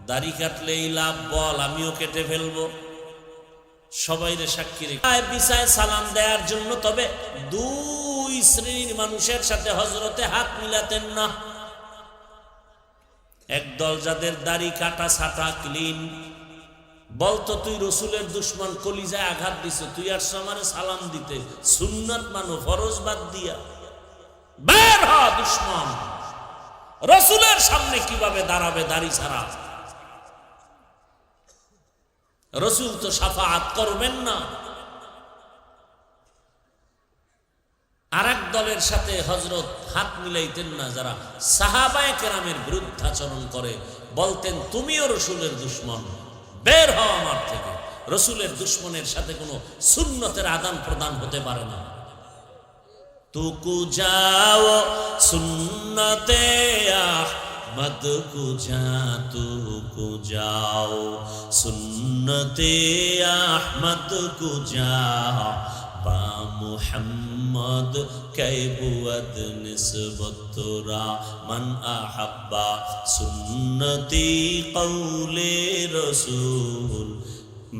S1: দাড়ি কাটলে এই লাভ, বল আমিও কেটে ফেলবো। সবাইরে সাক্ষী রেখে বিছায় সালাম দেওয়ার জন্য। তবে 2 শ্রেণীর মানুষের সাথে হযরতে হাত মিলাতেন না। একদল যাদের দাড়ি কাটা ছাটা ক্লিন, বলতো তুই রসুলের দুশ্মন, কলিজায় আঘাত দিছে, তুই আর আমারে সালাম দিতে? সুন্নাত মানো, ফরজ বাদ দিয়া। বের হ দুশ্মন, রসুলের সামনে কিভাবে দাঁড়াবে দাড়ি ছাড়া? রসুল তো শাফাআত করবেন না। আর এক দলের সাথে হযরত হাত মিলাইতেন না, যারা সাহাবায়ে কেরামের বিরুদ্ধাচরণ করে, বলতেন তুমিও রসুলের দুশ্মন, বের হও আমার থেকে। রসুলের দুশ্মনের সাথে কোনো সুন্নতের আদান প্রদান হতে পারে না। তুকু যাও সুন্নতে আহমদ কু যা, তুকু যাও সুন্নতে আহমদ কু যা, বা মুহাম্মদ কৈবুদ নিসবতরা মান আহাব্বা সুন্নতি কওলে রসুল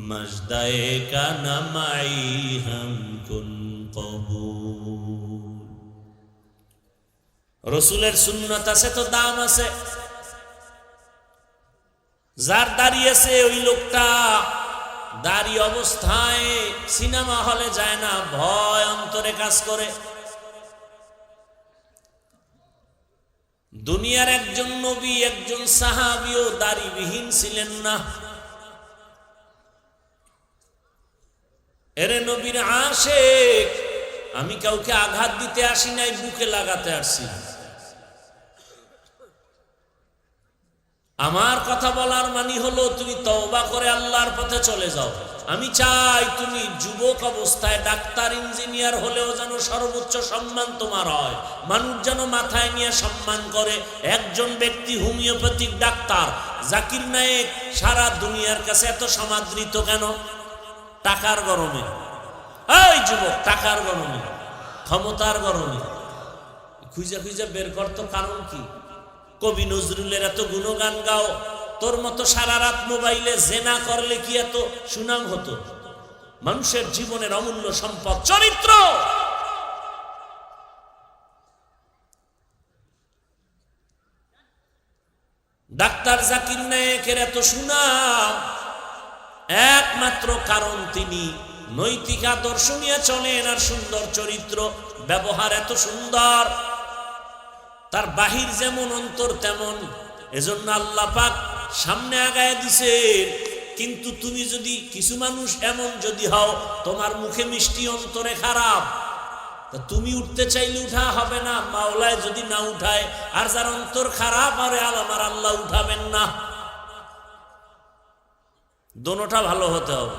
S1: মজদায়ে কানা মাই হাম কুন কবুল। রসুলের সুন্নত আছে তো দাম আছে। যার দাঁড়িয়েছে ওই লোকটা দাড়ি অবস্থায় সিনেমা হলে যায় না, ভয় অন্তরে কাজ করে। দুনিয়ার একজন নবী, একজন সাহাবীও দাড়িবিহীন ছিলেন না। এরে নবীর আশিক, আমি কাউকে আঘাত দিতে আসি নাই, বুকে লাগাতে আসছি। আমার কথা বলার মানে হলো তুমি তওবা করে আল্লাহর পথে চলে যাও। আমি চাই তুমি যুবক অবস্থায় ডাক্তার ইঞ্জিনিয়ার হলেও যেন সর্বোচ্চ সম্মান তোমার হয়, মানুষ যেন মাথায় নিয়ে সম্মান করে। একজন ব্যক্তি হোমিওপ্যাথিক ডাক্তার জাকির নায়েক সারা দুনিয়ার কাছে এত সমাদৃত কেন? টাকার গরমে। এই যুবক, টাকার গরমে, ক্ষমতার গরমে। খুঁজে খুঁজে বের করতো কারণ কি? কবি নজরুলের এত গুণগান গাও, তোর মতো সারা রাত মোবাইলে জেনা করলে কি এত সুনাম হতো? মানুষের জীবনের অমূল্য সম্পদ চরিত্র। ডাক্তার জাকির নায়েকের এত সুনাম একমাত্র কারণ তিনি নৈতিক আদর্শ নিয়ে চলেন আর সুন্দর চরিত্র, ব্যবহার এত সুন্দর, তার বাহির যেমন অন্তর তেমন। এজন্য আল্লাহ পাক সামনে আগায় দিছেন। কিন্তু তুমি যদি, কিছু মানুষ এমন যদি হও তোমার মুখে মিষ্টি অন্তরে খারাপ, তা তুমি উঠতে চাইলে উঠা হবে না, মাওলায় যদি না উঠায়। আর যার অন্তর খারাপ আরে আমার আল্লাহ উঠাবেন না। দোনোটা ভালো হতে হবে।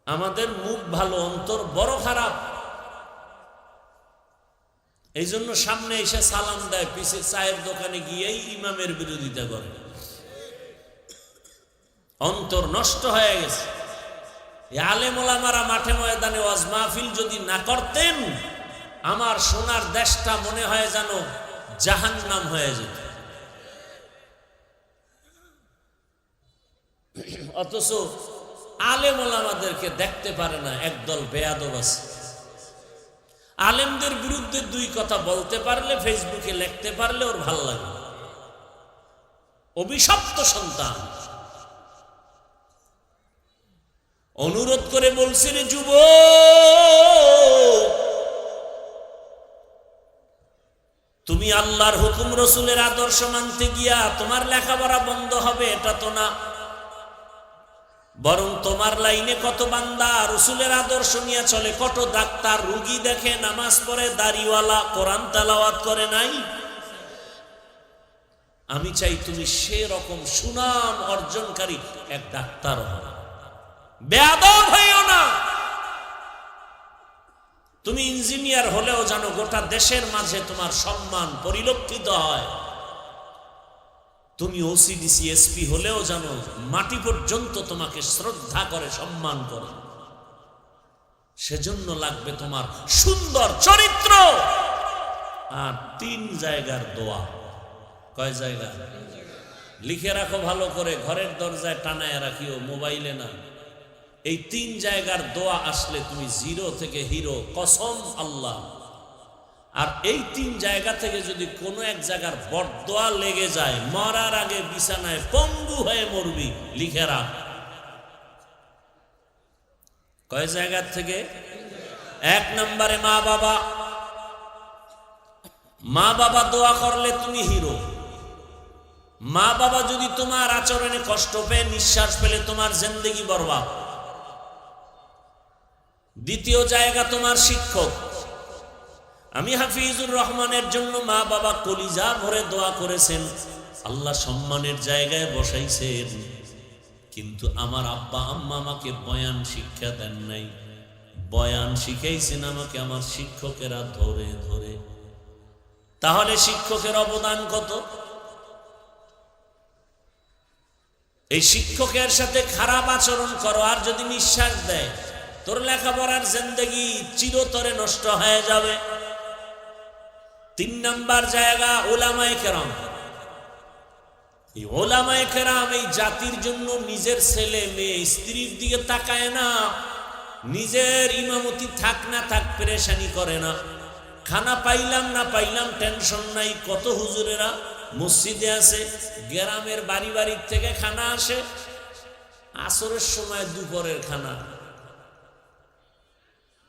S1: আমাদের মুখ ভালো, অন্তর বড় খারাপ। এই জন্য সামনে এসে সালাম দেয়, পিছে চায়ের দোকানে গিয়েই ইমামের বিরোধিতা করে। অন্তর নষ্ট হয়ে গেছে। আলেম ওলামারা মাঠে ময়দানে ওয়াজ মাহফিল যদি না করতেন, আমার সোনার দেশটা মনে হয় যেন জাহান্নাম হয়ে যেত। অথচ আলেম ওলামাদেরকে দেখতে পারে না একদল বেয়াদব আছে। আলেমদের বিরুদ্ধে দুই কথা বলতে পারলে, ফেসবুকে লিখতে পারলে ওর ভাল লাগে। অভিশপ্ত সন্তান। অনুরোধ করে বলছি রে যুবক, তুমি আল্লাহর হুকুম রসুলের আদর্শ মানতে গিয়া তোমার লেখাপড়া বন্ধ হবে এটা তো না, বরং তোমার লাইনে কত বান্দা রসুলের আদর্শ নিয়ে চলে, কত ডাক্তার রুগী দেখে, নামাজ পড়ে, দাড়িওয়ালা, কোরআন তেলাওয়াত করে নাই। আমি চাই তুমি সেরকম সুনাম অর্জনকারী এক ডাক্তার হও। বেয়াদব হইও না। তুমি ইঞ্জিনিয়ার হলেও জানো গোটা দেশের মাঝে তোমার সম্মান পরিলক্ষিত হয়। তুমি ওসিডিসি এসপি হলেও জানো মাটি পর্যন্ত তোমাকে শ্রদ্ধা করে, সম্মান করে। সেজন্য লাগবে তোমার সুন্দর চরিত্র আর 3 জায়গার দোয়া। কয় জায়গা? লিখে রাখো ভালো করে, ঘরের দরজায় টানায় রাখিও, মোবাইলে না। এই 3 জায়গার দোয়া আসলে তুমি 0 থেকে হিরো, কসম আল্লাহ। আর এই 3 জায়গা থেকে যদি কোনো এক জায়গার বড়দোয়া লেগে যায়, মরার আগে বিছানায় পঙ্গু হয়ে মরবি। লিখে রাখ। কয় জায়গা থেকে? 1 নম্বরে মা বাবা। মা বাবা দোয়া করলে তুমি হিরো। মা বাবা যদি তোমার আচরণে কষ্ট পেয়ে, নিঃশ্বাস পেলে তোমার জিন্দেগি বরবাদ। দ্বিতীয় জায়গা তোমার শিক্ষক। আমি হাফিজুর রহমানের জন্য মা বাবা কলিজা ভরে দোয়া করেছেন, আল্লাহ সম্মানের জায়গায় বসাইছেন। কিন্তু আমার আব্বা আম্মা আমাকে বয়ান শিক্ষা দেন নাই, বয়ান শিখাইছেন আমাকে আমার শিক্ষকেরা ধরে ধরে। তাহলে শিক্ষকের অবদান কত? এই শিক্ষকের সাথে খারাপ আচরণ করো, আর যদি নিঃশ্বাস দেয় তোর লেখাপড়ার জিন্দেগি চিরতরে নষ্ট হয়ে যাবে। 3 নাম্বার জায়গা উলামায়ে কেরাম। এই উলামায়ে কেরাম এই জাতির জন্য নিজের ছেলে মেয়ে স্ত্রীর দিকে তাকায় না, নিজের ইমামতি থাক না থাক পেরেশানি করে না। খানা পাইলাম না পাইলাম টেনশন নাই। কত হুজুরেরা মসজিদে আছে, গ্রামের বাড়ি বাড়ির থেকে খানা আসে, আসরের সময় দুপুরের খানা।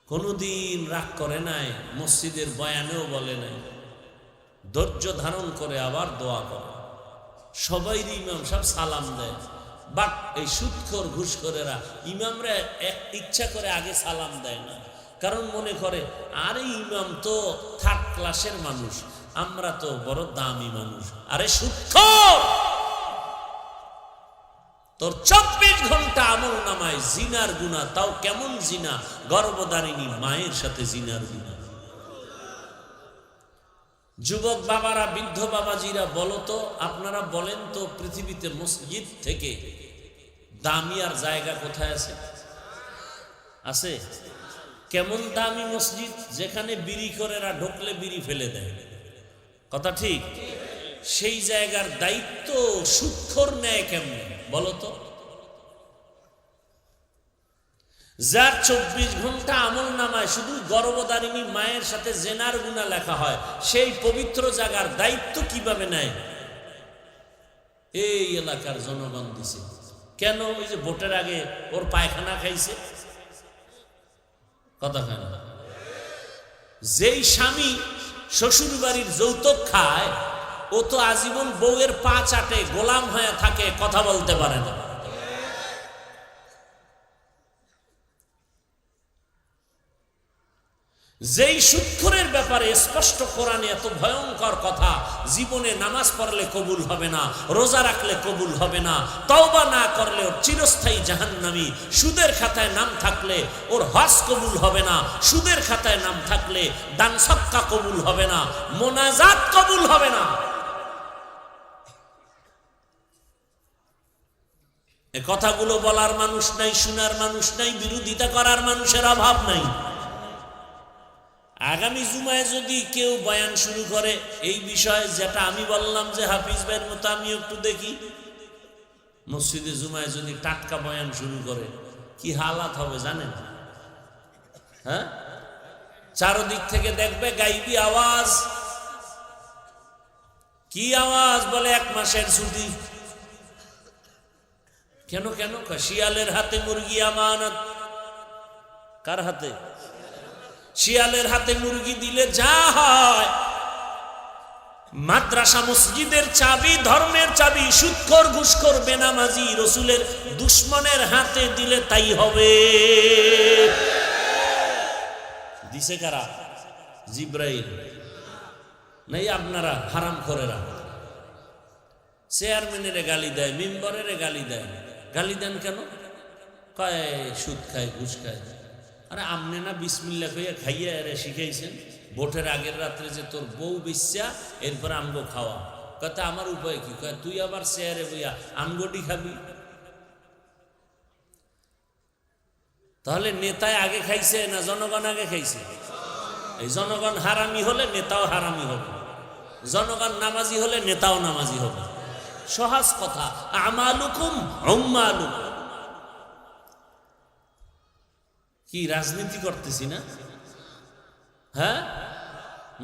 S1: কোনদিন রাগ করে নাই, মসজিদের বয়ানেও বলে নাই, ধৈর্য ধারণ করে আবার দোয়া করে। সবাই ইমাম সাহেব সালাম দেয়। বাট এই সুদখোর ঘুষখোরেরা ইমামরা ইচ্ছা করে আগে সালাম দেয় না, কারণ মনে করে আরে ইমাম তো 3rd ক্লাসের মানুষ, আমরা তো বড় দামি মানুষ। আরে সুদখোর, তোর 24 ঘন্টা আমল নামায় জিনার গুনাহ, তাও কেমন জিনা? গর্ভধারিণী মায়ের সাথে জিনার গুনাহ। যুবক বাবারা, বৃদ্ধ বাবাজিরা, বলো তো, আপনারা বলেন তো, পৃথিবীতে মসজিদ থেকে দামি আর জায়গা কোথায় আছে? আছে? কেমন দামি মসজিদ? যেখানে বিড়ি করেরা ঢুকলে বিড়ি ফেলে দেয়। কথা ঠিক? সেই জায়গার দায়িত্ব সুদখোর নেয় কেমনে বলো তো? যার 24 ঘন্টা আমল নামায় শুধু গর্ভধারিণী মায়ের সাথে জেনার গুনাহ লেখা হয়, সেই পবিত্র জায়গার দায়িত্ব কিভাবে নেয়? এই এলাকার জনগণ দিছে। কেন? ওই যে ভোটের আগে ওর পায়খানা খাইছে। কথা কেন? যেই স্বামী শ্বশুর বাড়ির যৌতুক খায় ও তো আজীবন বউয়ের পা চাটে গোলাম হয়ে থাকে, কথা বলতে পারে না। যেই সুদখোরের ব্যাপারে স্পষ্ট কোরআনে এত ভয়ঙ্কর কথা, জীবনে নামাজ পড়লে কবুল হবে না, রোজা রাখলে কবুল হবে না, তওবা না করলে ওর চিরস্থায়ী জাহান্নামী, সুদের খাতায় নাম থাকলে ওর হজ কবুল হবে না, সুদের খাতায় নাম থাকলে দান সদকা কবুল হবে না, মোনাজাত কবুল হবে না। এ কথাগুলো বলার মানুষ নাই, শোনার মানুষ নাই, বিরোধিতা করার মানুষের অভাব নাই। আগামী জুমায় যদি কেউ বয়ান শুরু করে এই বিষয়ে, যেটা আমি বললাম যে হাফিজ ভাইয়ের মতো আমি একটু দেখি, মসজিদে জুমায় যদি টাটকা বয়ান শুরু করে কি হালাত হবে জানেন? হ্যাঁ, চারদিক থেকে দেখবে গাইবি আওয়াজ। কি আওয়াজ? বলে 1 মাসের ছুটি। কেন কেন? শিয়ালের হাতে মুরগি আমানত। কার হাতে? শিয়ালের হাতে মুরগি দিলে যা হয়, মাদ্রাসা মসজিদের চাবি, ধর্মের চাবি, সুদখোর ঘুষখোর বেনামাজি রসুলের দুশ্মনের হাতে দিলে তাই হবে। দিছে কারা? জিব্রাইল। নাই আপনারা হারাম করেরা। চেয়ারম্যানের গালি দেয়, মেম্বারের গালি দেয়। গালি দেন কেন? কয় সুদ খায়, ঘুষ খায়। আরে আমনে না বিসমিল্লা কইয়া খাইয়া এরে শিখাইছেন? ভোটের আগের রাত্রে যে তোর বউ বিচ্ছা এরপর আমগো খাওয়া। কথা আমার উপায় কি? কয় তুই আবার চেয়ারে বইয়া আমগোটি খাবি। তাহলে নেতায় আগে খাইছে না জনগণ আগে খাইছে? এই জনগণ হারামি হলে নেতাও হারামি হবে, জনগণ নামাজি হলে নেতাও নামাজি হবে। সহজ কথা। আমালুকুম উম্মালুকুম। কি রাজনীতি করতেছি না? হ্যাঁ,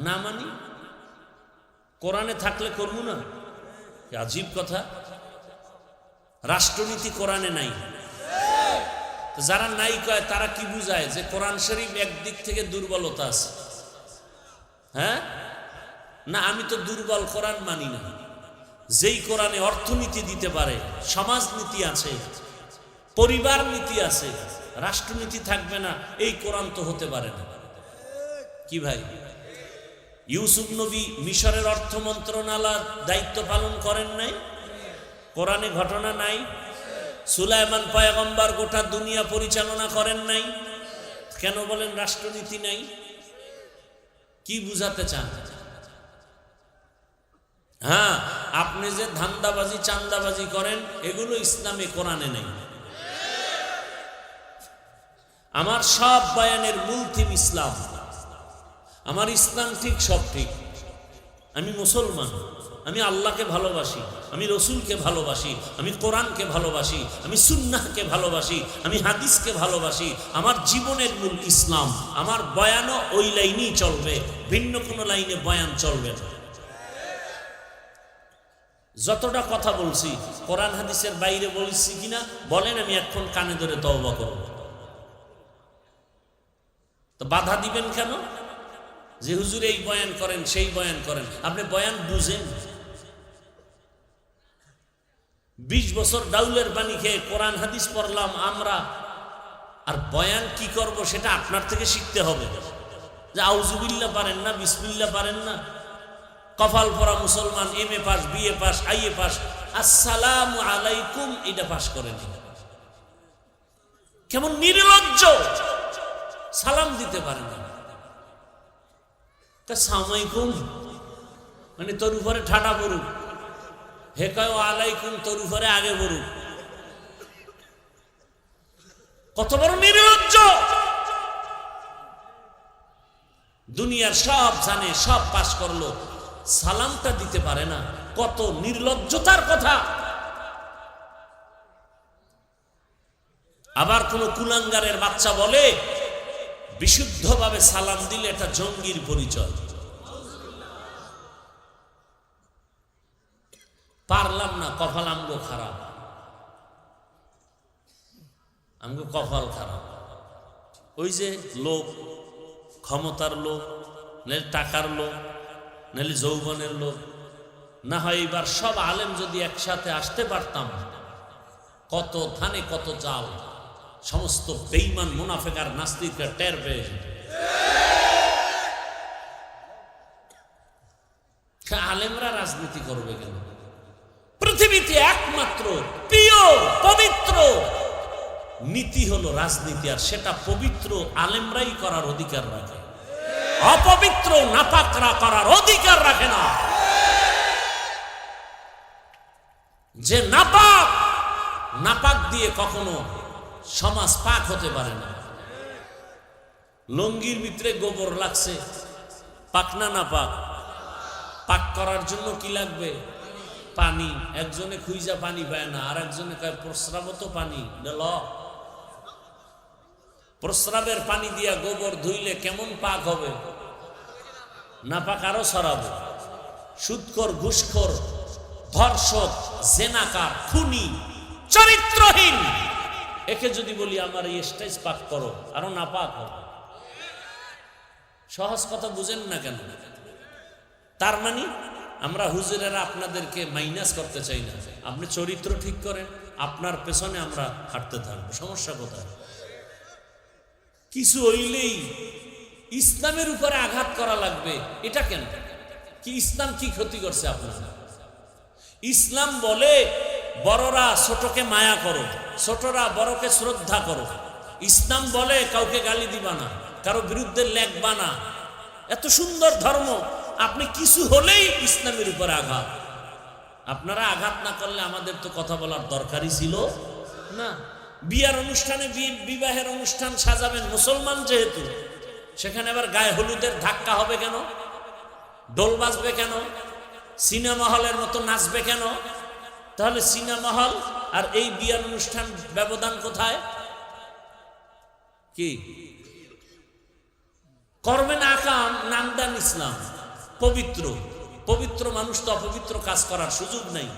S1: না মানি? কোরআনে থাকলে করবো না? আজীব কথা। রাষ্ট্রনীতি কোরআনে নাই। যারা নাই কয় তারা কি বুঝায়? যে কোরআন শরীফ একদিক থেকে দুর্বলতা আছে। হ্যাঁ না, আমি তো দুর্বল কোরআন মানি না। যেই কোরআনে অর্থনীতি দিতে পারে, সমাজনীতি আছে, পরিবার নীতি আছে, রাষ্ট্রনীতি থাকবে না, এই কোরআন তো হতে পারে না। কি ভাই? ইউসুফ নবী মিশরের অর্থ মন্ত্রণালয়ের দায়িত্ব পালন করেন নাই? কোরআনে ঘটনা নাই? সুলাইমান পয়গম্বর গোটা দুনিয়া পরিচালনা করেন নাই? কেন বলেন রাষ্ট্রনীতি নাই? কি বুঝাতে চান? হ্যাঁ, আপনি যে ধান্দাবাজি চান্দাবাজি করেন এগুলো ইসলামে কোরআনে নেই। আমার সব বয়ানের মূল থিম ইসলাম। আমার ইসলাম ঠিক, সব ঠিক। আমি মুসলমান, আমি আল্লাহকে ভালোবাসি, আমি রসুলকে ভালোবাসি, আমি কোরআনকে ভালোবাসি, আমি সুন্নাহকে ভালোবাসি, আমি হাদিসকে ভালোবাসি। আমার জীবনের মূল ইসলাম। আমার বয়ানও ওই লাইনেই চলবে, ভিন্ন কোনো লাইনে বয়ান চলবে না। যতটা কথা বলছি কোরআন হাদিসের বাইরে বলছি কিনা বলেন, আমি এখন কানে ধরে তওবা করব। তো বাধা দিবেন কেন? যে হুজুর এই বয়ান করেন, সেই বয়ান করেন। আপনি বয়ান বুঝেন? 20 বছর ডাউলের পানি খেয়ে কোরআন হাদিস পড়লাম আমরা, আর বয়ান কি করব সেটা আপনার থেকে শিখতে হবে। যে আউযুবিল্লাহ পারেন না, বিসমিল্লাহ পারেন না, কপাল পরা মুসলমান, MA pass, BA pass, IA pass, আসসালামু আলাইকুম এটা পাস করেন। কেমন নির্লজ্জ! সালাম দিতে পারে না। সালামালাইকুম মানে তোর উপরে ঠাটা পড়ুক, হে কয় আলাইকুম তোর উপরে আগে পড়ুক। কত বড় নির্লজ্জ! দুনিয়ার সব জানে, সব পাস করলো, সালামটা দিতে পারে না। কত নির্লজ্জতার কথা! আবার কোন কুলাঙ্গারের বাচ্চা বলে বিশুদ্ধভাবে সালাম দিলে এটা জঙ্গির পরিচয়। পার পারলাম না, কপাল আমগো খারাপ, আমগো কপাল খারাপ। ওই যে লোক, ক্ষমতার লোক, নাহলে টাকার লোক, নাহলে যৌবনের লোক, না হয় এবার সব আলেম যদি একসাথে আসতে পারতাম, কত ধানে কত চাল, সমস্ত বেঈমান মুনাফিক আর নাস্তিকরা টের পেয়ে যেত। আলেমরা রাজনীতি করবে কেন? পৃথিবীতে একমাত্র পিওর পবিত্র নীতি হলো রাজনীতি, আর সেটা পবিত্র আলেমরাই করার অধিকার রাখে, অপবিত্র নাপাকরা করার অধিকার রাখে না। যে নাপাক, নাপাক দিয়ে কখনো সমাজ পাক হতে পারে না। লঙ্গির ভিতরে গোবর লাগছে, পাক না নাপাক? পাক করার জন্য কি লাগবে? পানি। একজনে খুঁজা পানি পায় না, আর একজনে কয় প্রস্রাব তো পানি। প্রস্রাবের পানি দিয়া গোবর ধুইলে কেমন পাক হবে? নাপাক আরো ছড়াবে। সুদখোর, ঘুষখোর, ধর্ষক, জেনাকার, খুনি, চরিত্রহীন, একে যদি বলি আমার এই স্টেজ পাক করো, আরো নাপাক হবে। সহজ কথা বুঝেন না কেন? তার মানে আমরা হুজুরেরা আপনাদেরকে মাইনাস করতে চাই না। আপনি চরিত্র ঠিক করেন, আপনার পেছনে আমরা হাঁটতে থাকবো, সমস্যা কোথায়? কিছু হইলেই ইসলামের উপরে আঘাত করা লাগবে, এটা কেন? কি ইসলাম কি ক্ষতি করছে আপনার? ইসলাম বলে বড়রা ছোটকে মায়া করো, ছোটরা বড়কে শ্রদ্ধা করো। ইসলাম বলে কাউকে গালি দিবা না, কারো বিরুদ্ধে লেখবা না। এত সুন্দর ধর্ম, আপনি কিছু হলেই ইসলামের উপরে আঘাত। আপনারা আঘাত না করলে আমাদের তো কথা বলার দরকারই ছিল না। বিয়ার অনুষ্ঠানে, বিবাহের অনুষ্ঠান সাজাবেন মুসলমান যেহেতু, সেখানে আবার গায়ে হলুদের ধাক্কা হবে কেন? ঢোল বাজবে কেন? সিনেমা হলের মতো নাচবে কেন? তাহলে সিনেমা হল আর এই বিয়ার অনুষ্ঠান ব্যবধান কোথায়? কি করবেন? আকাম, নাম দেন ইসলাম পবিত্র। পবিত্র মানুষ তো অপবিত্র কাজ করার সুযোগ নাই।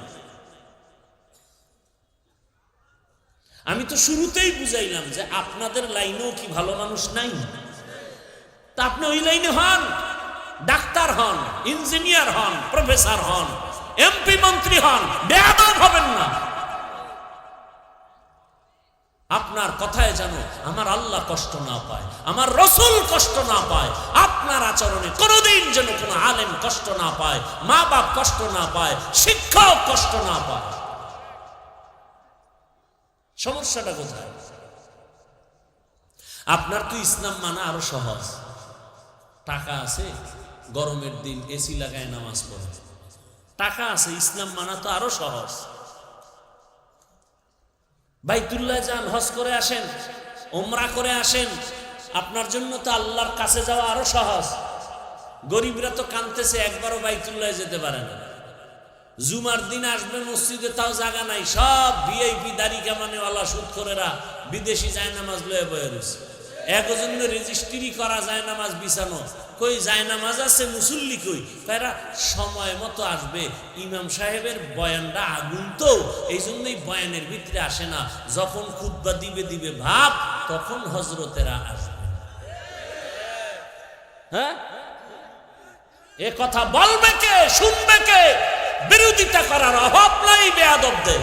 S1: আমি তো শুরুতেই বুঝাইলাম যে আপনাদের লাইনেও কি ভালো মানুষ নাই? তা আপনি ওই লাইনে হন, ডাক্তার হন, ইঞ্জিনিয়ার হন, প্রফেসর হন, এমপি মন্ত্রী হন, বেয়াদব হবেন না। আপনার কথায় যেন আমার আল্লাহ কষ্ট না পায়, আমার রসুল কষ্ট না পায়। আপনার আচরণে কোনোদিন যেন কোনো আলেম কষ্ট না পায়, মা বাপ কষ্ট না পায়, শিক্ষক কষ্ট না পায়। সমস্যাটা কোথায়? আপনার তো ইসলাম মানা আরো সহজ। টাকা আছে, গরমের দিন এসি লাগায় নামাজ পড়ে, টাকা আছে, ইসলাম মানা তো আরো সহজ। বাইতুল্লাহ যান, হজ করে আসেন, ওমরা করে আসেন, আপনার জন্য তো আল্লাহর কাছে যাওয়া আরো সহজ। গরিবরা তো কাঁদতেছে, একবারও বাইতুল্লাহ যেতে পারে না। জুমার দিন আসবে মসজিদে, তাও জায়গা নাই। সব ভিআইপি দাড়ি কামানেওয়ালা সুদখোরেরা বিদেশি জায়নামাজ লয়ে বয়ে রয়েছে। একজন্য রেজিস্ট্রি করা জায়নামাজ বিছানো, কই জায়নামাজ আছে, মুসল্লি কই? তারা সময় মতো আসবে। ইমাম সাহেবের বয়ানটা আগুন তো, এই জন্যই বয়ানের ভিতরে আসে না। যখন খুতবা দিবে ভাব, তখন হজরতেরা আসবে। হ্যাঁ, এ কথা বলবে কে, শুনবে কে? বিরোধিতা করার অভাব নাই বেয়াদবদের।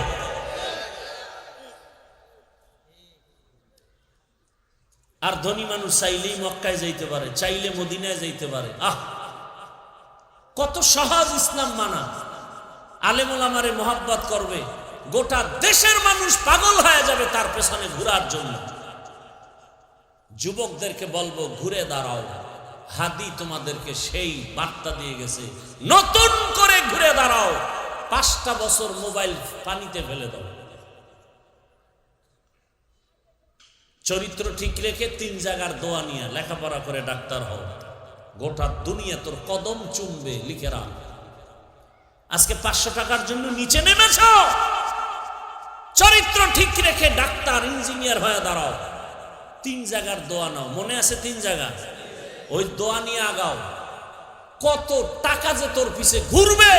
S1: আর ধনী মানুষ চাইলেই মক্কায় যাইতে পারে, চাইলে মদিনায় যাইতে পারে। কত সহজ ইসলাম মানা। আলেম ওলামারে মোহাব্বত করবে, গোটা দেশের মানুষ পাগল হয়ে যাবে তার পেছনে ঘুরার জন্য। যুবকদেরকে বলবো, ঘুরে দাঁড়াও। হাদি তোমাদেরকে সেই বার্তা দিয়ে গেছে, নতুন করে ঘুরে দাঁড়াও। 5টা বছর মোবাইল পানিতে ফেলে দাও। চরিত্র ঠিক রেখে 3 জায়গার দোয়া নিয়ে লেখাপড়া করে ডাক্তার হও। গোটা দুনিয়া তোর কদম চুমবে, লিখে রাখ। আজকে 500 টাকার জন্য নিচে নেমেছ, চরিত্র ঠিক রেখে ডাক্তার, ইঞ্জিনিয়ার হয়ে দাঁড়াও। 3 জায়গার দোয়া নাও, মনে আছে 3 জায়গা? ওই দোয়া নিয়ে আগাও। কত টাকা যে তোর পিছে ঘুরবে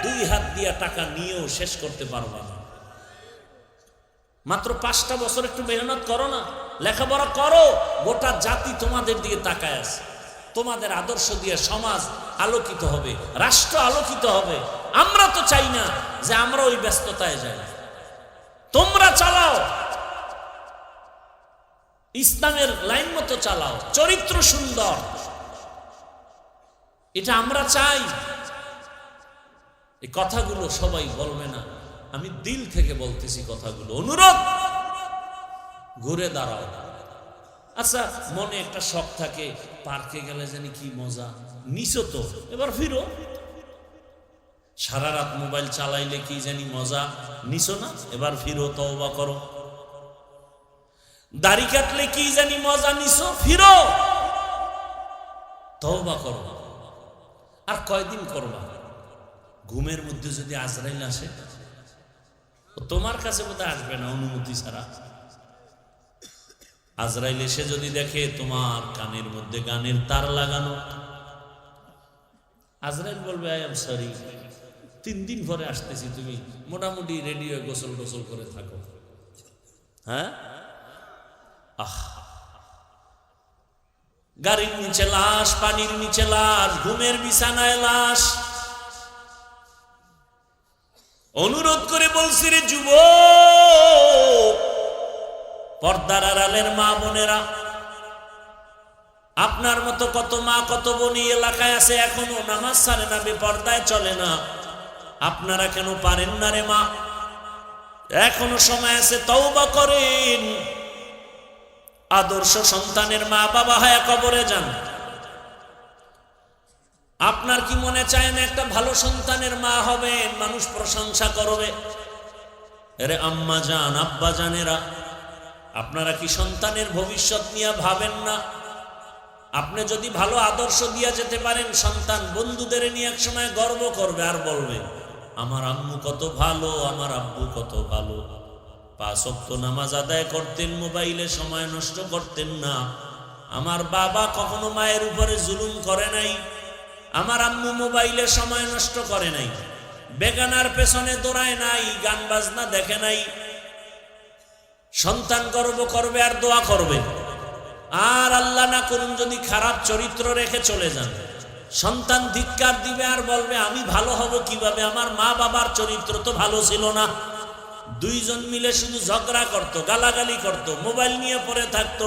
S1: দুই হাত দিয়া টাকা নিয়েও শেষ করতে পারবা না। মাত্র 5টা বছর একটু মেহনত করো না, লেখাপড়া করো, গোটা জাতি তোমাদের দিকে তাকায় আছে। তোমাদের আদর্শ দিয়ে সমাজ আলোকিত হবে, রাষ্ট্র আলোকিত হবে। আমরা তো চাই না যে আমরা ওই ব্যস্ততায় যাই। তোমরা চালাও, ইসলামের লাইন মতো চালাও, চরিত্র সুন্দর, এটা আমরা চাই। এই কথাগুলো সবাই বলবে না, আমি দিল থেকে বলতেছি কথাগুলো। অনুরোধ, ঘুরে দাঁড়াও। আচ্ছা, মনে একটা শখ থাকে, পার্কে গেলে জানি কি মজা, নিছো তো, এবার ফিরো। সারা রাত মোবাইল চালাইলে কি জানি মজা, নিছো না, এবার ফিরো, তওবা করো। দাড়ি কাটলে কি জানি মজা, নিছো, ফিরো, তওবা করো। আর কয়দিন করবা? ঘুমের মধ্যে যদি আজরাইল আসে, তোমার কাছে বোধহয় আসবে না অনুমতি ছাড়া। আজরাইল এসে যদি দেখে তোমার কানের মধ্যে গানের তার লাগানো, আজরাইল বলবে আই এম সরি, 3 দিন পরে আসতেছি, তুমি মোটামুটি রেডি হয়ে গোসল গোসল করে থাকো। হ্যাঁ, গাড়ির নিচে লাশ, পানির নিচে লাশ, ঘুমের বিছানায় লাশ। অনুরোধ করে বলছি রে যুবক, পর্দার আড়ালের মা বোনেরা, আপনার মতো কত মা কত বোন এলাকায় আছে এখনো নামাজ ছাড়ে না, বেপর্দায় চলে না। আপনারা কেন পারেন না রে মা? এখনো সময় আছে, তওবা করেন। আদর্শ সন্তানের মা বাবা হয় কবরে যান। আপনার কি মনে চায় না একটা ভালো সন্তানের মা হবেন, মানুষ প্রশংসা করবে? আরে আম্মা জান, আব্বা জানেরা, আপনারা কি সন্তানের ভবিষ্যৎ নিয়ে ভাবেন না? আপনি যদি ভালো আদর্শ দিয়ে যেতে পারেন, সন্তান বন্ধুদের নিয়ে এক সময় গর্ব করবে আর বলবে আমার আম্মু কত ভালো, আমার আব্বু কত ভালো। 5 ওয়াক্ত নামাজ আদায় করতেন, মোবাইলে সময় নষ্ট করতেন না। আমার বাবা কখনো মায়ের উপরে জুলুম করে নাই, আমার আম্মু মোবাইলে সময় নষ্ট করে নাই, বেগানার পেছনে দৌড়ায় নাই, গান বাজনা দেখে নাই। সন্তান গর্ব করবে আর দোয়া করবে। আর আল্লাহ না করুন যদি খারাপ চরিত্র রেখে চলে যান, সন্তান ধিক্কার দিবে আর বলবে আমি ভালো হব কিভাবে, আমার মা বাবার চরিত্র তো ভালো ছিল না। 2 জন মিলে শুধু ঝগড়া করত, গালাগালি করত, মোবাইল নিয়ে পড়ে থাকতো,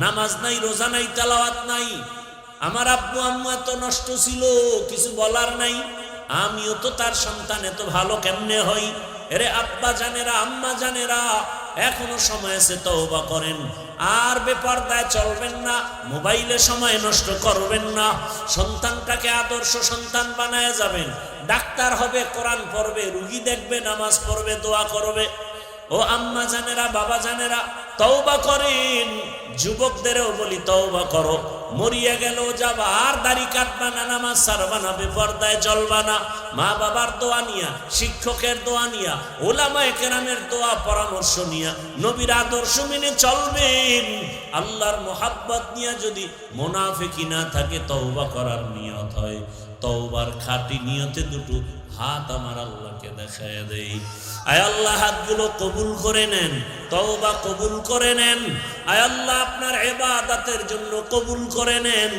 S1: নামাজ নাই, রোজা নাই, তেলাওয়াত নাই। আমার আব্বু আম্মু এত নষ্ট ছিল, কিছু বলার নাই। আমিও তো তার সন্তান, এত ভালো কেমনে হই? এরে আব্বা জানেরা, আম্মা জানেরা, এখনো সময় আছে, তওবা করেন। আর বেপরদায় চলবেন না, মোবাইলে সময় নষ্ট করবেন না। সন্তানটাকে আদর্শ সন্তান বানায় যাবেন। ডাক্তার হবে, কোরআন পড়বে, রুগী দেখবে, নামাজ পড়বে, দোয়া করবে। ও আম্মা জানেরা, বাবা জানেরা, তওবা করেন। যুবকদেরও বলি তওবা করো। মরিয়া গেল যাবা, আর দাড়ি কাটবা না, নামাজ ছাড়বা না, বেপরদায় চলবা না। মা বাবার দোয়া নিয়া, শিক্ষকের দোয়া নিয়া, ওলামায়ে কেরামের দোয়া পরামর্শ নিয়া, নবীর আদর্শ মেনে চলবেন। আল্লাহর মোহাব্বত নিয়া যদি মুনাফিকি না থাকে, তওবা করার নিয়ত হয়, তওবার খাঁটি নিয়তে দুটো হাত আমার আল্লাহকে দেখায় দেই। আয় আল্লাহ, হাতগুলো কবুল করে নেন, তওবা কবুল করে নেন। আয় আল্লাহ, আপনার ইবাদতের জন্য কবুল করে নেন,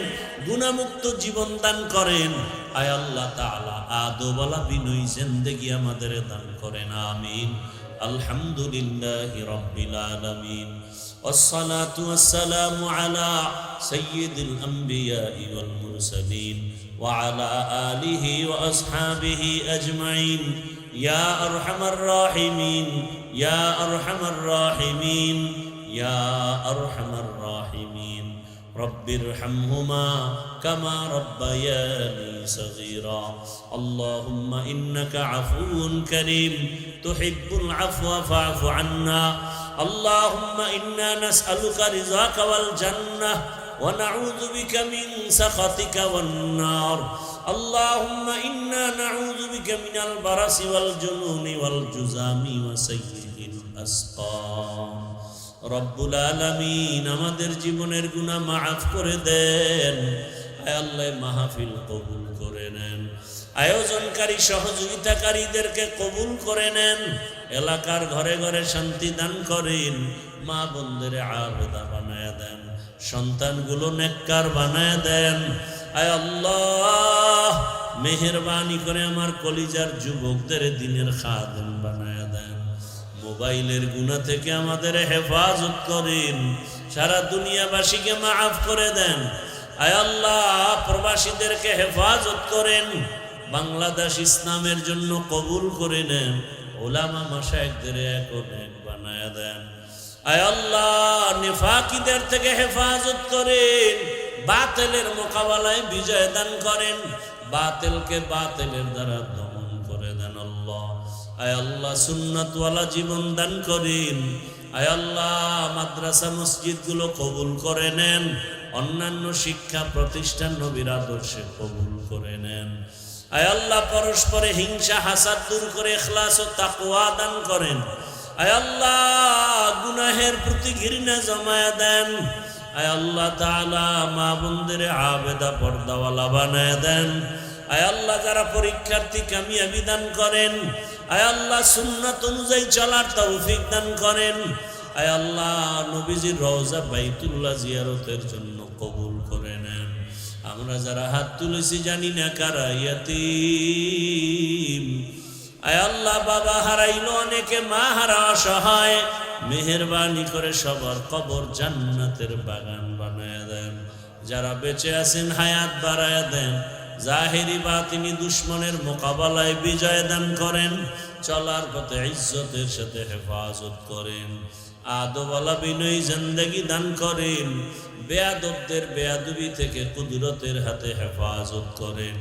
S1: গুনাহমুক্ত জীবন দান করেন। আয় আল্লাহ তাআলা, আদবওয়ালা বিনয়ী জিন্দেগি আমাদের দান করেন, আমিন। আলহামদুলিল্লাহি রাব্বিল আলামিন, ওয়াসসালাতু ওয়াসসালামু আলা সাইয়্যিদিল আমবিয়াই ওয়াল মুরসালিন ওয়া আলা আলিহি ওয়া আসহাবিহি আজমাইন। ইয়া আরহামার রাহিমিন, ইয়া আরহামার রাহিমিন, ইয়া আরহামার রাহিমিন। রব্বিরহামহুমা কামা রব্বায়ানি সগীরা। আল্লাহুম্মা ইন্নাকা আফুউন কারীম তুহিব্বুল আফওয়া ফা'ফু আন্না। আল্লাহুম্মা ইন্না নাসআলুকা রিযাকা ওয়াল জান্নাহ ওয়া নাউযু বিকা মিন সাখাতিকা ওয়ান নার। اللهم إنا نعوذ بك من البرص والجنون والجذام وسيء الأسقام। রব্বুল আলামিন, আমাদের জীবনের গুনাহ মাফ করে দেন। আয় আল্লাহ, মাহফিল কবুল করে নেন। আয়োজনকারী সহযোগিতাকারীদেরকে কবুল করে নেন, এলাকার ঘরে ঘরে শান্তি দান করেন, মা বোনদের আবেদা বানায় দেন, সন্তানগুলো নেককার বানায় দেন। আয় আল্লাহ, মেহেরবানি করে আমার কলিজার যুবকদের দিনের খাদেম বানায় দেন। মোবাইলের গুনাহ থেকে আমাদের হেফাজত করেন, সারা দুনিয়াবাসীকে মাফ করে দেন। আয় আল্লাহ, প্রবাসীদেরকে হেফাজত করেন, বাংলাদেশ ইসলামের জন্য কবুল করে নেন, ওলামা মাশায়েখদের এক অনেক বানায় দেন। আয় আল্লাহ, নিফাকিদের থেকে হেফাজত করেন, বাতিলের মোকাবেলায় বিজয় দান করেন, বাতিলকে বাতিলের দ্বারা দমন করে দেন আল্লাহ। আয় আল্লাহ, সুন্নাতওয়ালা জীবন দান করেন। আয় আল্লাহ, মাদ্রাসা মসজিদগুলো কবুল করে নেন, অন্যান্য শিক্ষা প্রতিষ্ঠান নবীর আদর্শে কবুল করে নেন। আয় আল্লাহ, পরস্পরে হিংসা হাসাদ দূর করে ইখলাস ও তাকওয়া দান করেন। আয় আল্লাহ, গুনাহের প্রতি ঘৃণা জমায়া দেন। আয় আল্লাহ তাআলা, মা বোনদের আবেদা পর্দাওয়ালা বানায় দেন। আয় আল্লাহ, যারা পরীক্ষার্থী কামিয়াবি দান করেন। আয় আল্লাহ, সুন্নাত অনুযায়ী চলার তৌফিক দান করেন। আয় আল্লাহ, নবীজির রওজা বাইতুল্লাহ জিয়ারতের জন্য কবুল করে নেন। আমরা যারা হাত তুলেছি জানি না কারা ইয়াতীম। আয় আল্লাহ, বাবা হারাইলো অনেকে, মা হারা অসহায়, মেহেরবানি করে সবার কবর জান্নাতের বাগান বানায় দেন। যারা বেঁচে আছেন হায়াত বাড়ায় দেন, জাহেরি বাতিনি দুশ্মনের মোকাবেলায় বিজয় দান করেন, চলার পথে ইজ্জতের সাথে হেফাজত করেন, আদবওয়ালা বিনয়ী জিন্দেগি দান করেন, বেয়াদবদের বেয়াদবি থেকে কুদরতের হাতে হেফাজত করেন।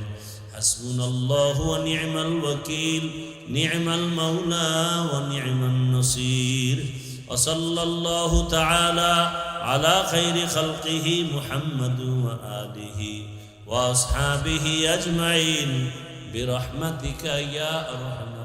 S1: হাসবুনাল্লাহু ওয়া নি'মাল ওয়াকিল, নি'মাল মাওলা ওয়া নি'মান নাসির। ওয়া সাল্লাল্লাহু তাআলা আলা খাইরি খালকিহি মুহাম্মাদ ওয়া আলিহি ওয়া আসহাবিহি আজমাইন বিরহমাতিকা ইয়া আরহাম।